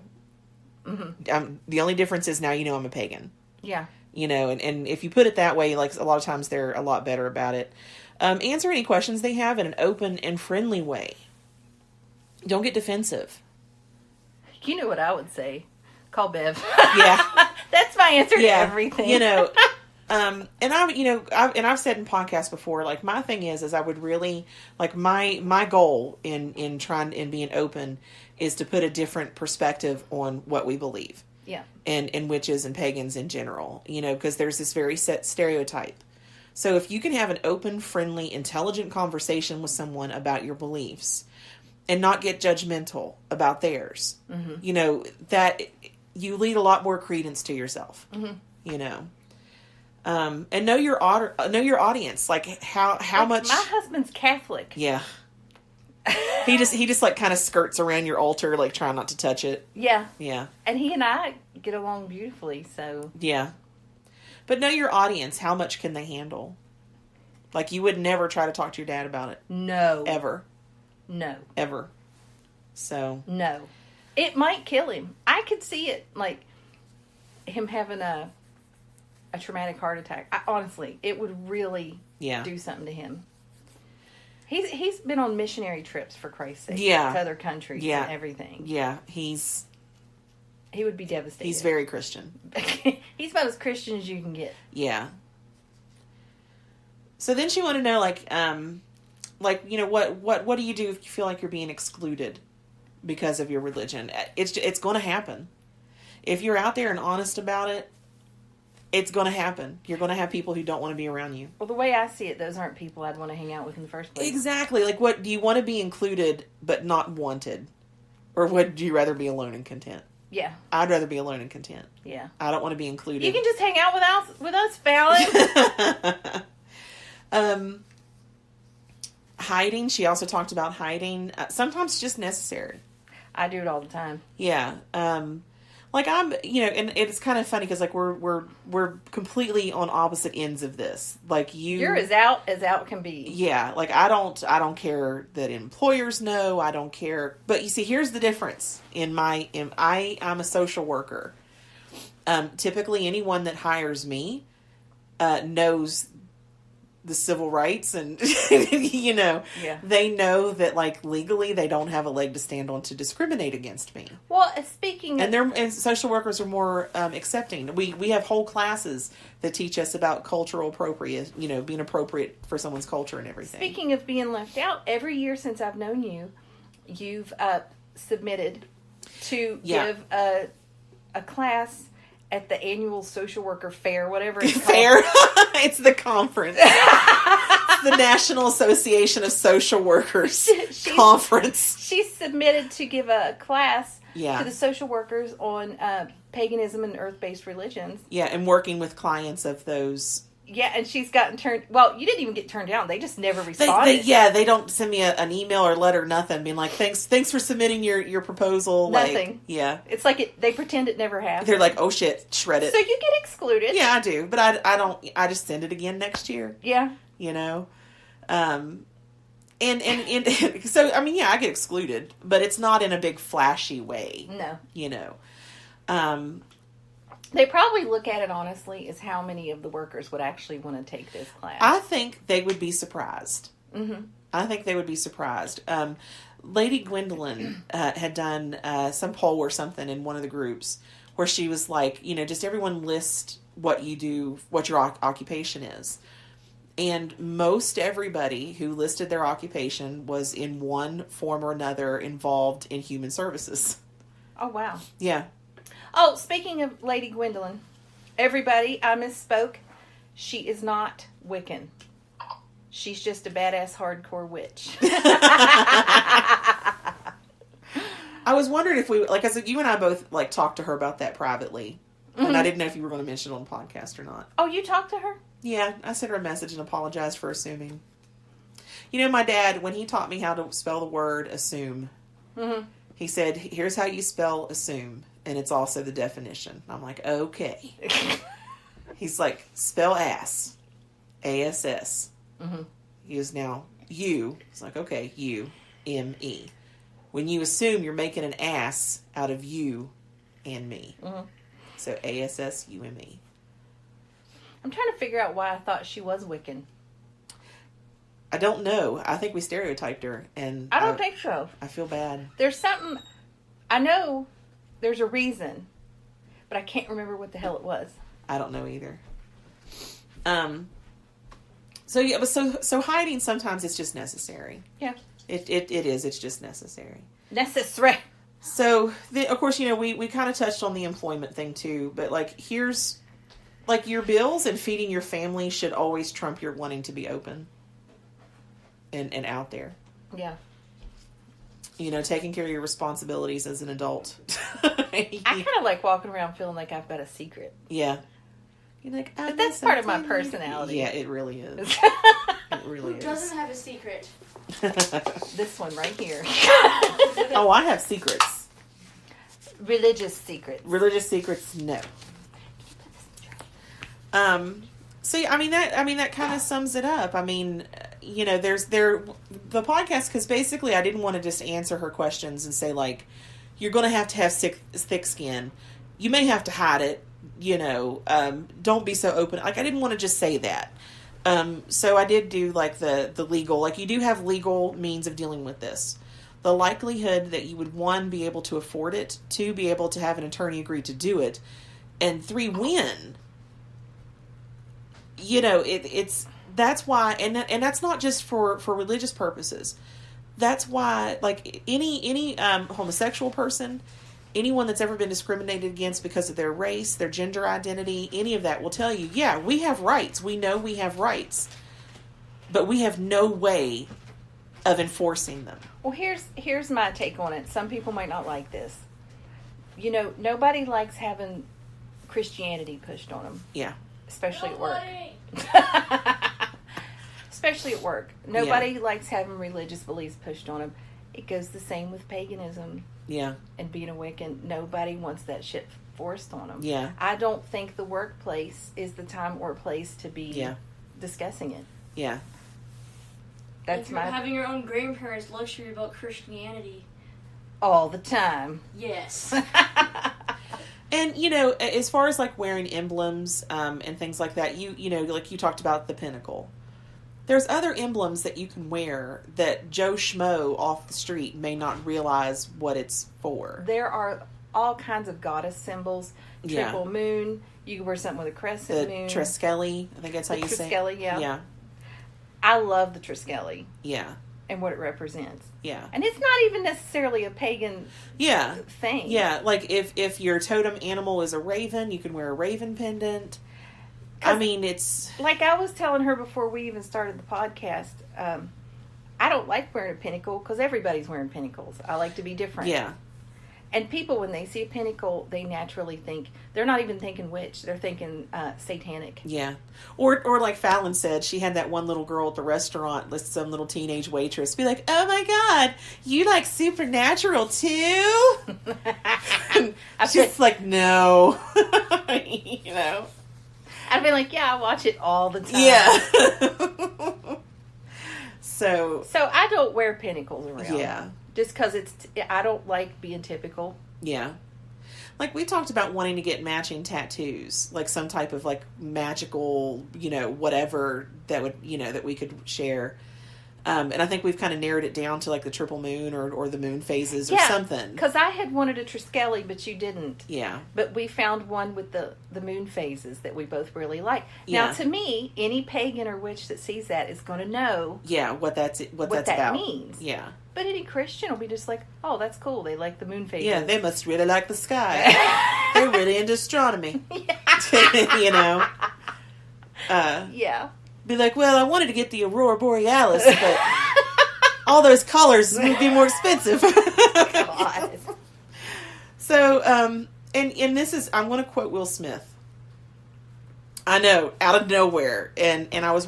Mm-hmm. The only difference is now you know I'm a pagan. Yeah. And if you put it that way, like, a lot of times they're a lot better about it. Answer any questions they have in an open and friendly way. Don't get defensive. You know what I would say? Call Bev. Yeah. That's my answer to everything. And I've said in podcasts before, like, my thing is I would really, like, my goal in trying and being open is to put a different perspective on what we believe. Yeah. And witches and pagans in general, because there's this very set stereotype. So if you can have an open, friendly, intelligent conversation with someone about your beliefs and not get judgmental about theirs, that you lead a lot more credence to yourself, and know your audience, like how much. My husband's Catholic. Yeah. He just like kind of skirts around your altar, like trying not to touch it. Yeah. Yeah. And he and I get along beautifully, so. Yeah. But know your audience. How much can they handle? Like, you would never try to talk to your dad about it. No. Ever. No. Ever. So. No. It might kill him. I could see it, like, him having a traumatic heart attack. Honestly, it would really do something to him. He's been on missionary trips, for Christ's sake. Yeah. To other countries and everything. Yeah. He would be devastated. He's very Christian. He's about as Christian as you can get. Yeah. So then she wanted to know, like, you know, what do you do if you feel like you're being excluded because of your religion? It's going to happen. If you're out there and honest about it, it's going to happen. You're going to have people who don't want to be around you. Well, the way I see it, those aren't people I'd want to hang out with in the first place. Exactly. Like, what do you want to be included but not wanted? Or would you rather be alone and content? Yeah. I'd rather be alone and content. Yeah. I don't want to be included. You can just hang out with us, Fallon. Hiding. She also talked about hiding. Sometimes it's just necessary. I do it all the time. Yeah. Like, I'm, you know, and it's kind of funny because, like, we're completely on opposite ends of this. Like, you're as out can be. Yeah. Like, I don't care that employers know. I don't care. But you see, here's the difference I'm a social worker. Typically anyone that hires me, knows the civil rights and, you know, they know that, like, legally they don't have a leg to stand on to discriminate against me. Well, speaking of... And social workers are more accepting. We have whole classes that teach us about cultural appropriate, you know, being appropriate for someone's culture and everything. Speaking of being left out, every year since I've known you, you've submitted to give a class at the annual social worker fair, whatever it's called. Fair? It's the conference. It's the National Association of Social Workers conference. She submitted to give a class to the social workers on paganism and earth-based religions. Yeah, and working with clients of those. Yeah, and she's gotten turned... Well, you didn't even get turned down. They just never responded. They don't send me an email or letter, nothing, being like, thanks for submitting your proposal. Nothing. Like, yeah. It's like they pretend it never happened. They're like, oh shit, shred it. So you get excluded. Yeah, I do. But I don't... I just send it again next year. Yeah. You know? And so, I mean, yeah, I get excluded, but it's not in a big flashy way. No. You know? They probably look at it, honestly, as how many of the workers would actually want to take this class. I think they would be surprised. Mm-hmm. I think they would be surprised. Lady Gwendolyn had done some poll or something in one of the groups where she was like, you know, just everyone list what you do, what your occupation is. And most everybody who listed their occupation was in one form or another involved in human services. Oh, wow. Yeah. Oh, speaking of Lady Gwendolyn, everybody, I misspoke. She is not Wiccan. She's just a badass hardcore witch. I was wondering if we, like I said, you and I both, like, talked to her about that privately. Mm-hmm. And I didn't know if you were going to mention it on the podcast or not. Oh, you talked to her? Yeah, I sent her a message and apologized for assuming. You know, my dad, when he taught me how to spell the word assume, he said, here's how you spell assume. And it's also the definition. I'm like, okay. He's like, spell ass. A-S-S. Mm-hmm. He is now you. It's like, okay, U-M-E. When you assume, you're making an ass out of you and me. Mm-hmm. So A-S-S-U-M-E. I'm trying to figure out why I thought she was Wiccan. I don't know. I think we stereotyped her. And I don't think so. I feel bad. There's something... I know there's a reason, but I can't remember what the hell it was. I don't know either. So yeah, but so hiding sometimes it's just necessary. Yeah. It is. It's just necessary. Necessary. So of course, you know, we kind of touched on the employment thing too, but like here's like your bills and feeding your family should always trump your wanting to be open and out there. Yeah. You know, taking care of your responsibilities as an adult. I kind of like walking around feeling like I've got a secret. Yeah. You're like, but that's part of my personality. Yeah, it really is. It really is. Who doesn't have a secret? This one right here. Oh, I have secrets. Religious secrets. Religious secrets, no. So I mean that kind of sums it up. I mean, there's the podcast, because basically I didn't want to just answer her questions and say like, you're going to have thick skin. You may have to hide it. Don't be so open. Like, I didn't want to just say that. So I did do like the legal, like, you do have legal means of dealing with this. The likelihood that you would, 1, be able to afford it, 2, be able to have an attorney agree to do it, and 3, win. That's why, and that's not just for religious purposes. That's why, like, any homosexual person, anyone that's ever been discriminated against because of their race, their gender identity, any of that will tell you, yeah, we have rights. We know we have rights, but we have no way of enforcing them. Well, here's my take on it. Some people might not like this. Nobody likes having Christianity pushed on them. Yeah. Especially at work. Especially at work. Nobody likes having religious beliefs pushed on them. It goes the same with paganism. Yeah. And being a Wiccan. Nobody wants that shit forced on them. Yeah. I don't think the workplace is the time or place to be discussing it. Yeah. That's having your own grandparents lecture you about Christianity all the time. Yes. And, as far as, like, wearing emblems and things like that, like you talked about the pinnacle. There's other emblems that you can wear that Joe Schmo off the street may not realize what it's for. There are all kinds of goddess symbols. Triple moon. You can wear something with a crescent moon. The Triskele, I think that's how you say it. Triskele, yeah. Yeah. I love the Triskele. Yeah. And what it represents. Yeah. And it's not even necessarily a pagan thing. Yeah, like if your totem animal is a raven, you can wear a raven pendant. I mean, it's... Like I was telling her before we even started the podcast, I don't like wearing a pinnacle because everybody's wearing pinnacles. I like to be different. Yeah. And people, when they see a pinnacle, they naturally think, they're not even thinking witch, they're thinking satanic. Yeah. Or like Fallon said, she had that one little girl at the restaurant, some little teenage waitress, be like, oh my God, you like supernatural too? She's like, no. I'd be like, yeah, I watch it all the time. Yeah. So I don't wear pinnacles around. Yeah. Just because I don't like being typical. Yeah. Like, we talked about wanting to get matching tattoos. Like, some type of, like, magical, whatever that would, that we could share. And I think we've kind of narrowed it down to, like, the triple moon or the moon phases or something. Because I had wanted a Triskele, but you didn't. Yeah. But we found one with the moon phases that we both really like. Yeah. Now, to me, any pagan or witch that sees that is going to know what that's that about. Means. Yeah. But any Christian will be just like, oh, that's cool. They like the moon phases. Yeah, they must really like the sky. They're really into astronomy. Yeah. Be like, well, I wanted to get the Aurora Borealis, but all those colors would be more expensive. God. So, and this is, I'm going to quote Will Smith. I know, out of nowhere. And I was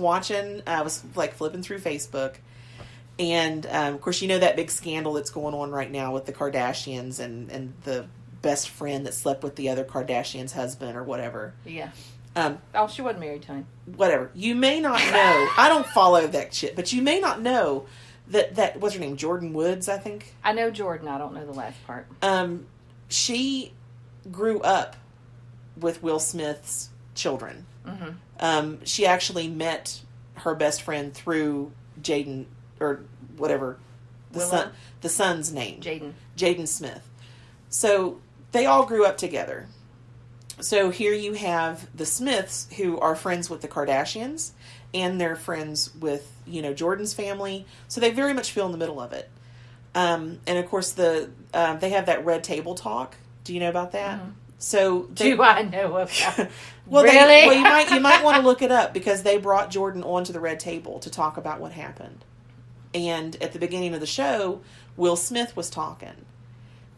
like flipping through Facebook. And, of course, that big scandal that's going on right now with the Kardashians and the best friend that slept with the other Kardashian's husband or whatever. Yeah. She wasn't married to him. Whatever. You may not know. I don't follow that shit, but you may not know that what's her name? Jordan Woods, I think. I know Jordan. I don't know the last part. She grew up with Will Smith's children. Mm-hmm. She actually met her best friend through Jaden, or whatever the son's name. Jaden Smith. So they all grew up together. So here you have the Smiths, who are friends with the Kardashians, and they're friends with, Jordan's family. So they very much feel in the middle of it. And of course they have that red table talk. Do you know about that? Mm-hmm. So do I know about? Well, really? You might want to look it up, because they brought Jordan onto the red table to talk about what happened. And at the beginning of the show, Will Smith was talking.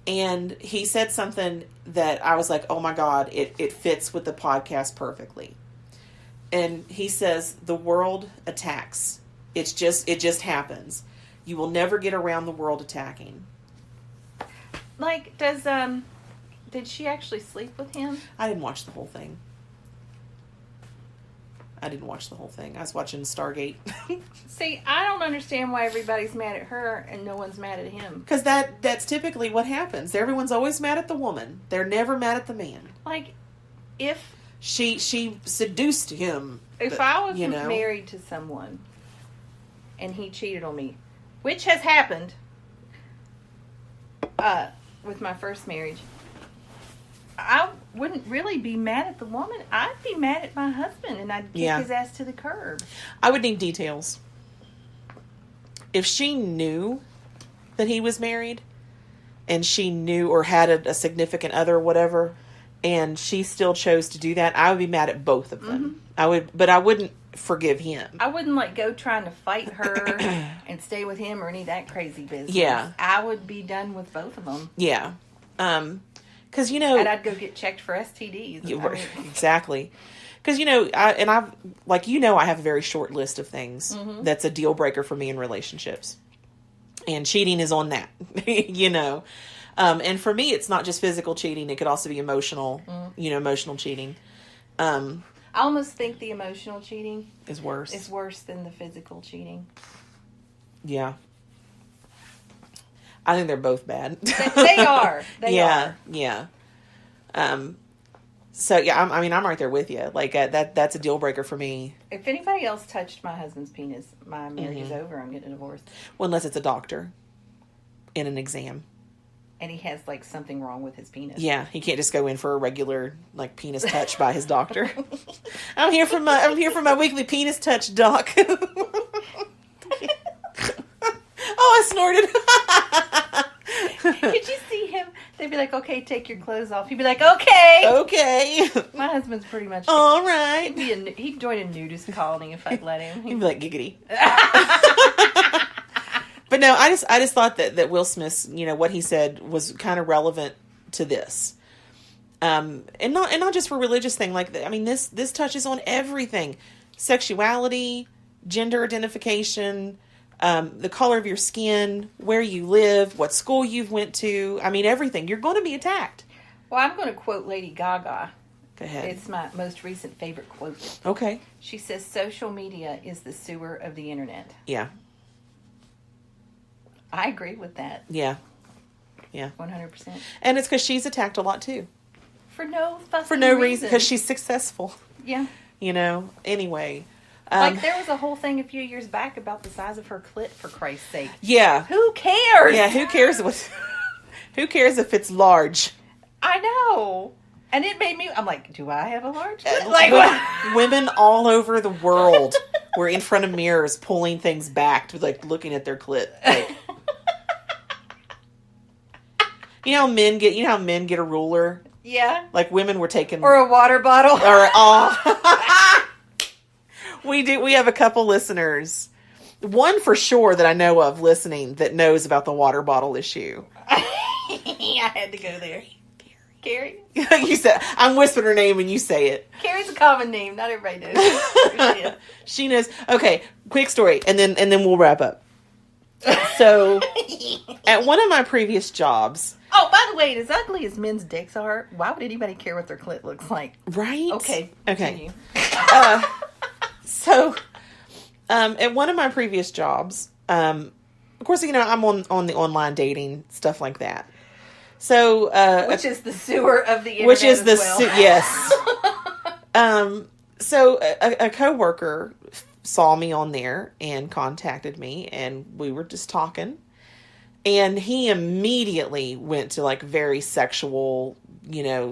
And he said something that I was like, oh my God, it fits with the podcast perfectly. And he says, the world attacks. It just happens. You will never get around the world attacking. Like, did she actually sleep with him? I didn't watch the whole thing. I didn't watch the whole thing. I was watching Stargate. See, I don't understand why everybody's mad at her and no one's mad at him. Because that's typically what happens. Everyone's always mad at the woman. They're never mad at the man. Like, if... She seduced him. If I was married to someone and he cheated on me, which has happened with my first marriage, I wouldn't really be mad at the woman. I'd be mad at my husband, and I'd kick his ass to the curb. I would need details. If she knew that he was married, and she knew or had a significant other or whatever, and she still chose to do that, I would be mad at both of them. Mm-hmm. But I wouldn't forgive him. I wouldn't go trying to fight her and stay with him or any of that crazy business. Yeah. I would be done with both of them. Yeah. Because, and I'd go get checked for STDs. Exactly. Because, I have a very short list of things that's a deal breaker for me in relationships. And cheating is on that, And for me, it's not just physical cheating. It could also be emotional, emotional cheating. I almost think the emotional cheating is worse. Is worse than the physical cheating. Yeah. I think they're both bad. They are. They are. Yeah. So yeah, I'm right there with you. That's a deal breaker for me. If anybody else touched my husband's penis, my marriage is over. I'm getting a divorce. Well, unless it's a doctor in an exam. And he has something wrong with his penis. Yeah, he can't just go in for a regular penis touch by his doctor. I'm here for my weekly penis touch, doc. Oh, I snorted. Could you see him? They'd be like, "Okay, take your clothes off." He'd be like, "Okay." Okay. My husband's pretty much all right. He'd join a nudist colony if I'd let him. He'd be like, giggity. But no, I just thought that Will Smith's, what he said was kind of relevant to this. And not just for religious thing. This touches on everything. Sexuality, gender identification, the color of your skin, where you live, what school you've went to. Everything. You're going to be attacked. Well, I'm going to quote Lady Gaga. Go ahead. It's my most recent favorite quote. Okay. She says, "Social media is the sewer of the internet." Yeah. I agree with that. Yeah. 100%. And it's because she's attacked a lot too. For no reason. Because she's successful. Yeah. Anyway. There was a whole thing a few years back about the size of her clit, for Christ's sake. Yeah. Who cares? Yeah, who cares who cares if it's large? I know. And it made me, I'm like, do I have a large clit? Women all over the world were in front of mirrors pulling things back to looking at their clit. You know how men get a ruler? Yeah. Women were taking... Or a water bottle. We have a couple listeners. One for sure that I know of listening that knows about the water bottle issue. I had to go there. Carrie? You said, I'm whispering her name and you say it. Carrie's a common name. Not everybody knows. She knows. Okay, quick story, and then we'll wrap up. So, at one of my previous jobs... Oh, by the way, as ugly as men's dicks are, why would anybody care what their clit looks like? Right? Okay, continue. So, at one of my previous jobs, of course, I'm on the online dating, stuff like that. So, which is the sewer of the internet. Which is the yes. So a coworker saw me on there and contacted me, and we were just talking, and he immediately went to very sexual,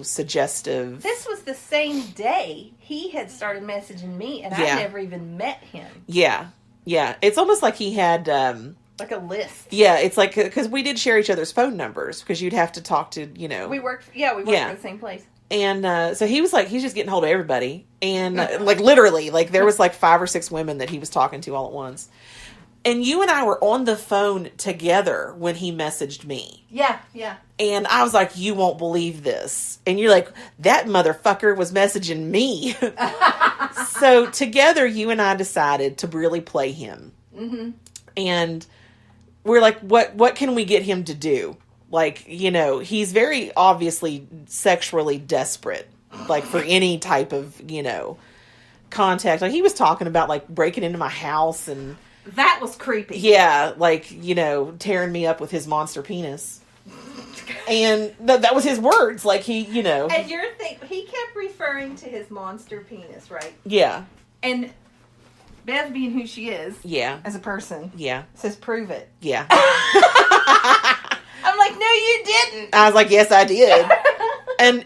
suggestive. This was the same day he had started messaging me, and I never even met him. Yeah. It's almost like he had. Like a list. Yeah, it's because we did share each other's phone numbers because you'd have to talk to, We worked for the same place. And so he was he's just getting hold of everybody. And literally, there was 5 or 6 women that he was talking to all at once. And you and I were on the phone together when he messaged me. Yeah. And I was like, you won't believe this. And you're like, that motherfucker was messaging me. So together, you and I decided to really play him. Mm-hmm. And we're like, what can we get him to do? He's very obviously sexually desperate, for any type of, contact. Like, he was talking about, like, breaking into my house and... That was creepy. Yeah, like, tearing me up with his monster penis. And that was his words. Like, he, And he kept referring to his monster penis, right? Yeah. And Bev, being who she is, yeah, as a person, yeah, says, "Prove it." Yeah. I'm like, no, you didn't. I was like, yes, I did.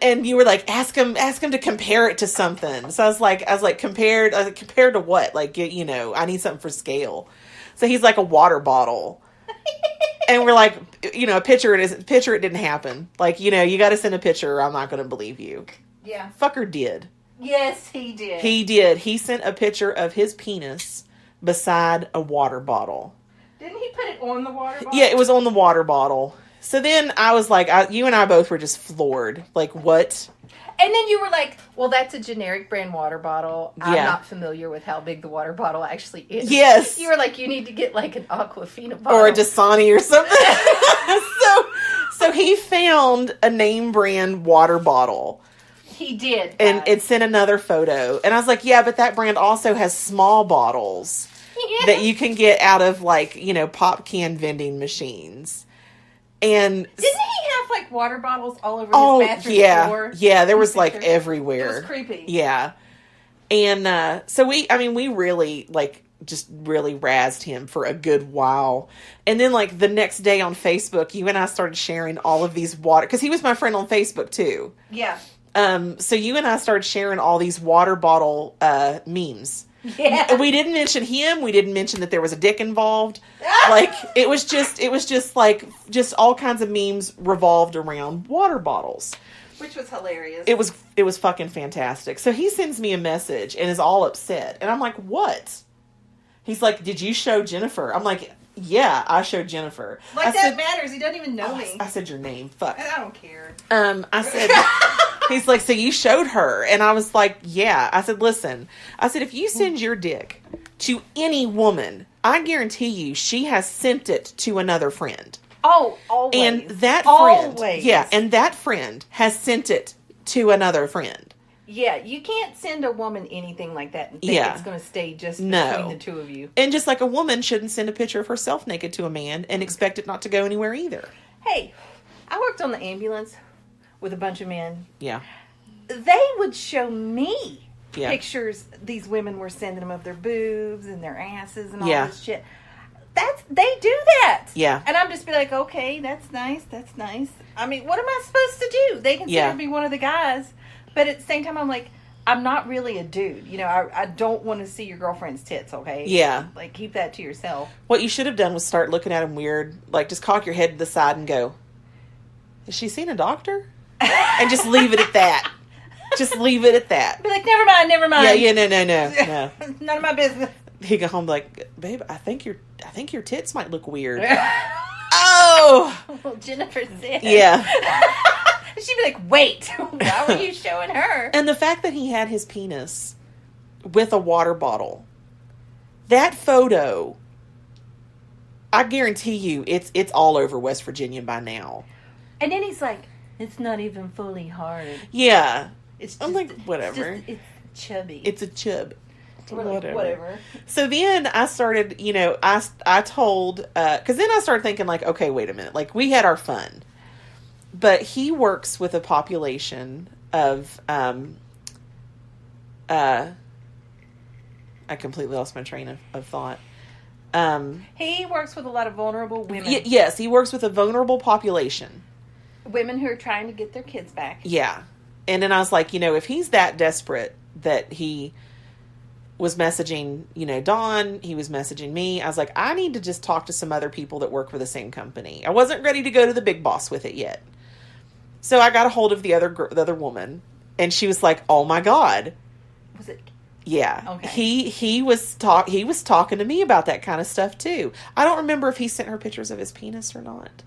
And you were like, ask him to compare it to something. So I was like, compared to what? Like, I need something for scale. So he's like, a water bottle. And we're like, picture it didn't happen. Like, you got to send a picture or I'm not going to believe you. Yeah. Fucker did. Yes, he did. He did. He sent a picture of his penis beside a water bottle. Didn't he put it on the water bottle? Yeah, it was on the water bottle. So then I was like, you and I both were just floored. Like, what? And then you were like, well, that's a generic brand water bottle. I'm Yeah. not familiar with how big the water bottle actually is. Yes. You were like, you need to get like an Aquafina bottle. Or a Dasani or something. so he found a name brand water bottle. He did. And it sent another photo. And I was like, yeah, but that brand also has small bottles that you can get out of, like, pop can vending machines. And didn't he have like water bottles all over his bathroom floor? Yeah, there was like everywhere. It was creepy. Yeah. And so we really, like, just really razzed him for a good while. And then, like, the next day on Facebook, you and I started sharing all of these water, because he was my friend on Facebook too. Yeah. So you and I started sharing all these water bottle memes. Yeah. We didn't mention him. We didn't mention that there was a dick involved. Like, it was just like all kinds of memes revolved around water bottles. Which was hilarious. It was fucking fantastic. So he sends me a message and is all upset. And I'm like, what? He's like, did you show Jennifer? I'm like, yeah, I showed Jennifer. Like, that matters. He doesn't even know me. I said your name. Fuck. I don't care. I said... He's like, so you showed her? And I was like, yeah. I said, listen. I said, if you send your dick to any woman, I guarantee you she has sent it to another friend. Oh, always. And that friend, always. yeah, and that friend has sent it to another friend. Yeah, you can't send a woman anything like that and think it's going to stay just between the two of you. And just like a woman shouldn't send a picture of herself naked to a man and expect it not to go anywhere either. Hey, I worked on the ambulance with a bunch of men. Yeah. They would show me Yeah. pictures these women were sending them of their boobs and their asses and all Yeah. this shit. They do that. Yeah. And I'm just be like, okay, that's nice. I mean, what am I supposed to do? They consider me one of the guys. But at the same time, I'm like, I'm not really a dude. I don't want to see your girlfriend's tits, okay? Yeah. Like, keep that to yourself. What you should have done was start looking at him weird. Like, just cock your head to the side and go, has she seen a doctor? And just leave it at that. Just leave it at that. Be like, never mind. Yeah, no. None of my business. He go home like, babe, I think your tits might look weird. Oh! Well, Jennifer said. Yeah. She'd be like, wait, why were you showing her? And the fact that he had his penis with a water bottle, that photo, I guarantee you, it's all over West Virginia by now. And then he's like, it's not even fully hard. Yeah. It's just, I'm like, whatever. It's chubby. It's a chub. Whatever. So then I started, I told, because then I started thinking, like, okay, wait a minute. Like, we had our fun. But he works with a population of, I completely lost my train of thought. He works with a lot of vulnerable women. Yes, he works with a vulnerable population. Women who are trying to get their kids back. Yeah. And then I was like, if he's that desperate that he was messaging, Dawn, he was messaging me, I was like, I need to just talk to some other people that work for the same company. I wasn't ready to go to the big boss with it yet. So I got a hold of the other woman, and she was like, oh my God. Was it? Yeah. Okay. He was talking to me about that kind of stuff too. I don't remember if he sent her pictures of his penis or not.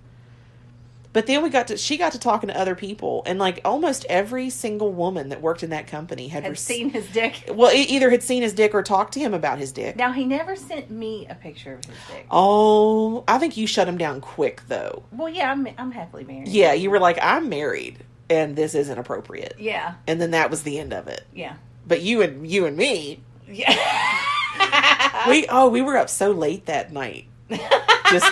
But then she got to talking to other people, and like almost every single woman that worked in that company had seen his dick. Well, either had seen his dick or talked to him about his dick. Now, he never sent me a picture of his dick. Oh, I think you shut him down quick though. Well, yeah, I'm happily married. Yeah, you were like, I'm married, and this isn't appropriate. Yeah. And then that was the end of it. Yeah. But you and me, Yeah. We were up so late that night.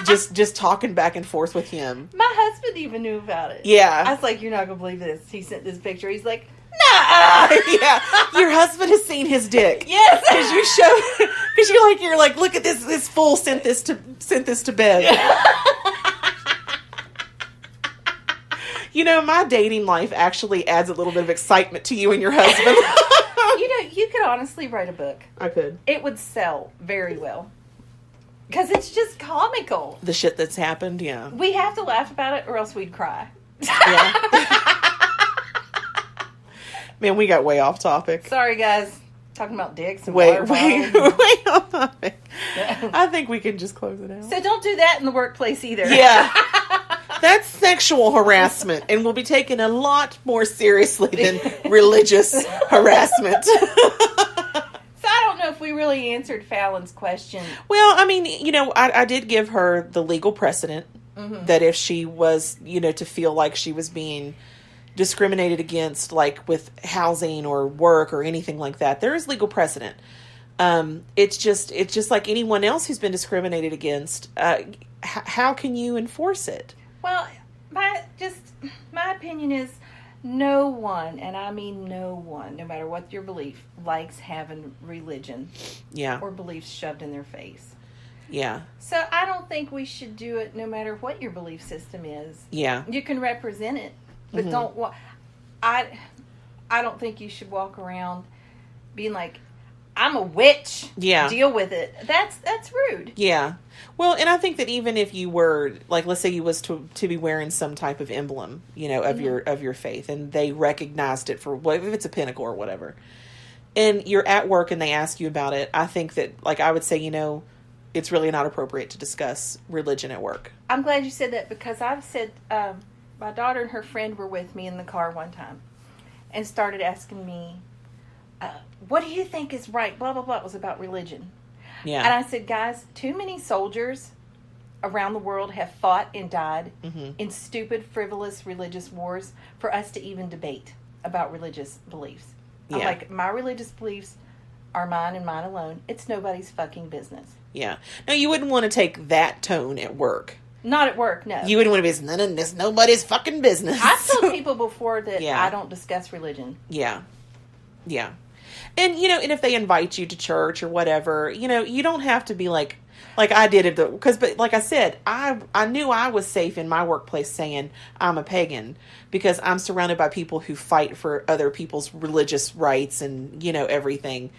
just talking back and forth with him. My husband even knew about it. Yeah. I was like, you're not going to believe this. He sent this picture. He's like, nah. Yeah. Your husband has seen his dick. Yes. Because you're like, look at this fool sent this to bed. You know, my dating life actually adds a little bit of excitement to you and your husband. You could honestly write a book. I could. It would sell very well. Because it's just comical. The shit that's happened, yeah. We have to laugh about it or else we'd cry. Yeah. Man, we got way off topic. Sorry, guys. Talking about dicks and way off topic. Yeah. I think we can just close it out. So don't do that in the workplace either. Yeah. That's sexual harassment and will be taken a lot more seriously than religious harassment. So I don't know if we really answered Fallon's question. Well, I mean, you know, I did give her the legal precedent that if she was, you know, to feel like she was being discriminated against, like with housing or work or anything like that, there is legal precedent. It's just like anyone else who's been discriminated against. How can you enforce it? Well, my opinion is no one, and I mean no one, no matter what your belief, likes having religion or beliefs shoved in their face. Yeah. So I don't think we should do it no matter what your belief system is. Yeah. You can represent it, but I don't think you should walk around being like, I'm a witch. Yeah. Deal with it. That's rude. Yeah. Well, and I think that even if you were, like, let's say you was to be wearing some type of emblem, you know, of your faith, and they recognized it for, if it's a pinnacle or whatever, and you're at work and they ask you about it, I think that, like, I would say, you know, it's really not appropriate to discuss religion at work. I'm glad you said that because I've said, my daughter and her friend were with me in the car one time and started asking me, what do you think is right? Blah, blah, blah. It was about religion. Yeah. And I said, guys, too many soldiers around the world have fought and died in stupid, frivolous religious wars for us to even debate about religious beliefs. Yeah. I'm like, my religious beliefs are mine and mine alone. It's nobody's fucking business. Yeah. No, you wouldn't want to take that tone at work. Not at work, no. You wouldn't want to be, none of this, nobody's fucking business. I've told people before that I don't discuss religion. Yeah. Yeah. And, you know, and if they invite you to church or whatever, you know, you don't have to be like I did it, but like I said, I knew I was safe in my workplace saying I'm a pagan because I'm surrounded by people who fight for other people's religious rights and, you know, everything.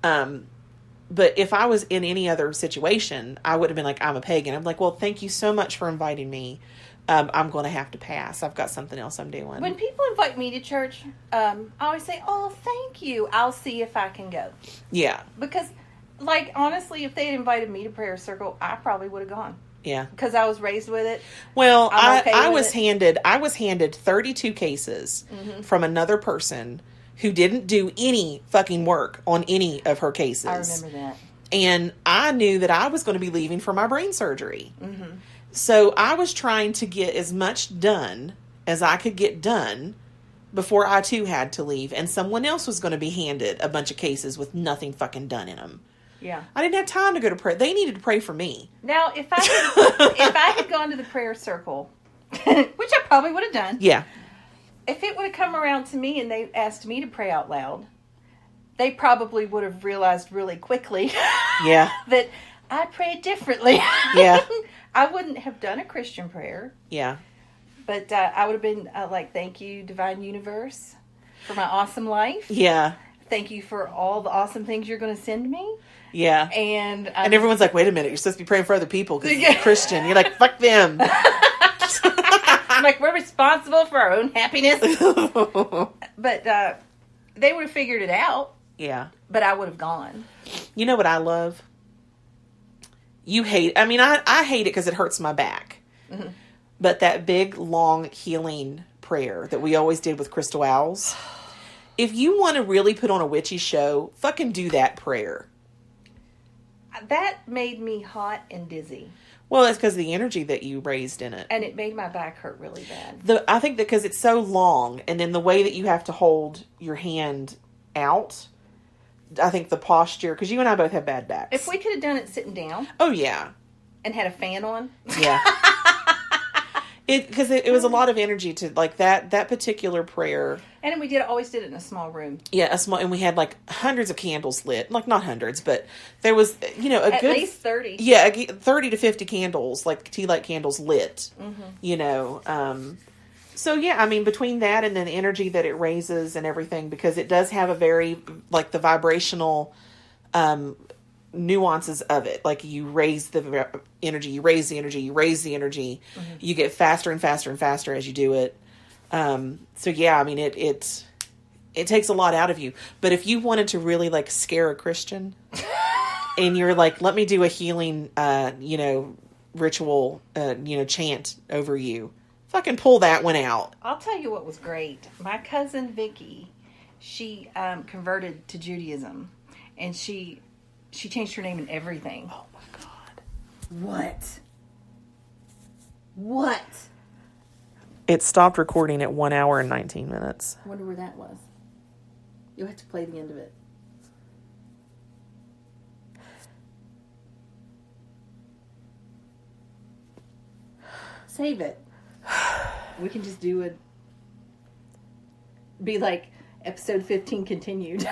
But if I was in any other situation, I would have been like, I'm a pagan. I'm like, well, thank you so much for inviting me. I'm going to have to pass. I've got something else I'm doing. When people invite me to church, I always say, oh, thank you. I'll see if I can go. Yeah. Because, like, honestly, if they had invited me to prayer circle, I probably would have gone. Yeah. Because I was raised with it. Well, I was handed 32 cases from another person who didn't do any fucking work on any of her cases. I remember that. And I knew that I was going to be leaving for my brain surgery. Mm-hmm. So I was trying to get as much done as I could get done before I too had to leave. And someone else was going to be handed a bunch of cases with nothing fucking done in them. Yeah. I didn't have time to go to prayer. They needed to pray for me. Now, if I had gone to the prayer circle, which I probably would have done. Yeah. If it would have come around to me and they asked me to pray out loud, they probably would have realized really quickly that I prayed differently. Yeah. I wouldn't have done a Christian prayer. Yeah. But I would have been like, thank you, Divine Universe, for my awesome life. Yeah. Thank you for all the awesome things you're going to send me. Yeah. And everyone's like, wait a minute, you're supposed to be praying for other people because you're Christian. You're like, fuck them. I'm like, we're responsible for our own happiness. But they would have figured it out. Yeah. But I would have gone. You know what I love? You hate, I mean, I hate it because it hurts my back. Mm-hmm. But that big, long healing prayer that we always did with Crystal Owls, if you want to really put on a witchy show, fucking do that prayer. That made me hot and dizzy. Well, that's because of the energy that you raised in it. And it made my back hurt really bad. I think that because it's so long, and then the way that you have to hold your hand out, I think the posture, because you and I both have bad backs. If we could have done it sitting down. Oh, yeah. And had a fan on. Yeah. Because it was a lot of energy to, like, that particular prayer. And we always did it in a small room. Yeah, and we had, like, hundreds of candles lit. Like, not hundreds, but there was, at least 30. Yeah, 30 to 50 candles, like, tea light candles lit, So, yeah, I mean, between that and then the energy that it raises and everything, because it does have a very, like, the vibrational nuances of it. Like, you raise the energy, you raise the energy, you raise the energy. Mm-hmm. You get faster and faster and faster as you do it. So, yeah, I mean, it takes a lot out of you. But if you wanted to really, like, scare a Christian and you're like, let me do a healing, ritual, chant over you, fucking pull that one out. I'll tell you what was great. My cousin Vicky, she converted to Judaism, and she changed her name and everything. Oh my God! What? It stopped recording at 1 hour and 19 minutes. I wonder where that was. You'll have to play the end of it. Save it. We can just do it. Be like episode 15 continued.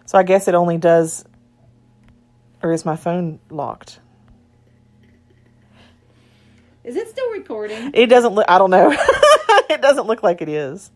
So I guess it only does, or is my phone locked? Is it still recording? It doesn't look, I don't know. It doesn't look like it is.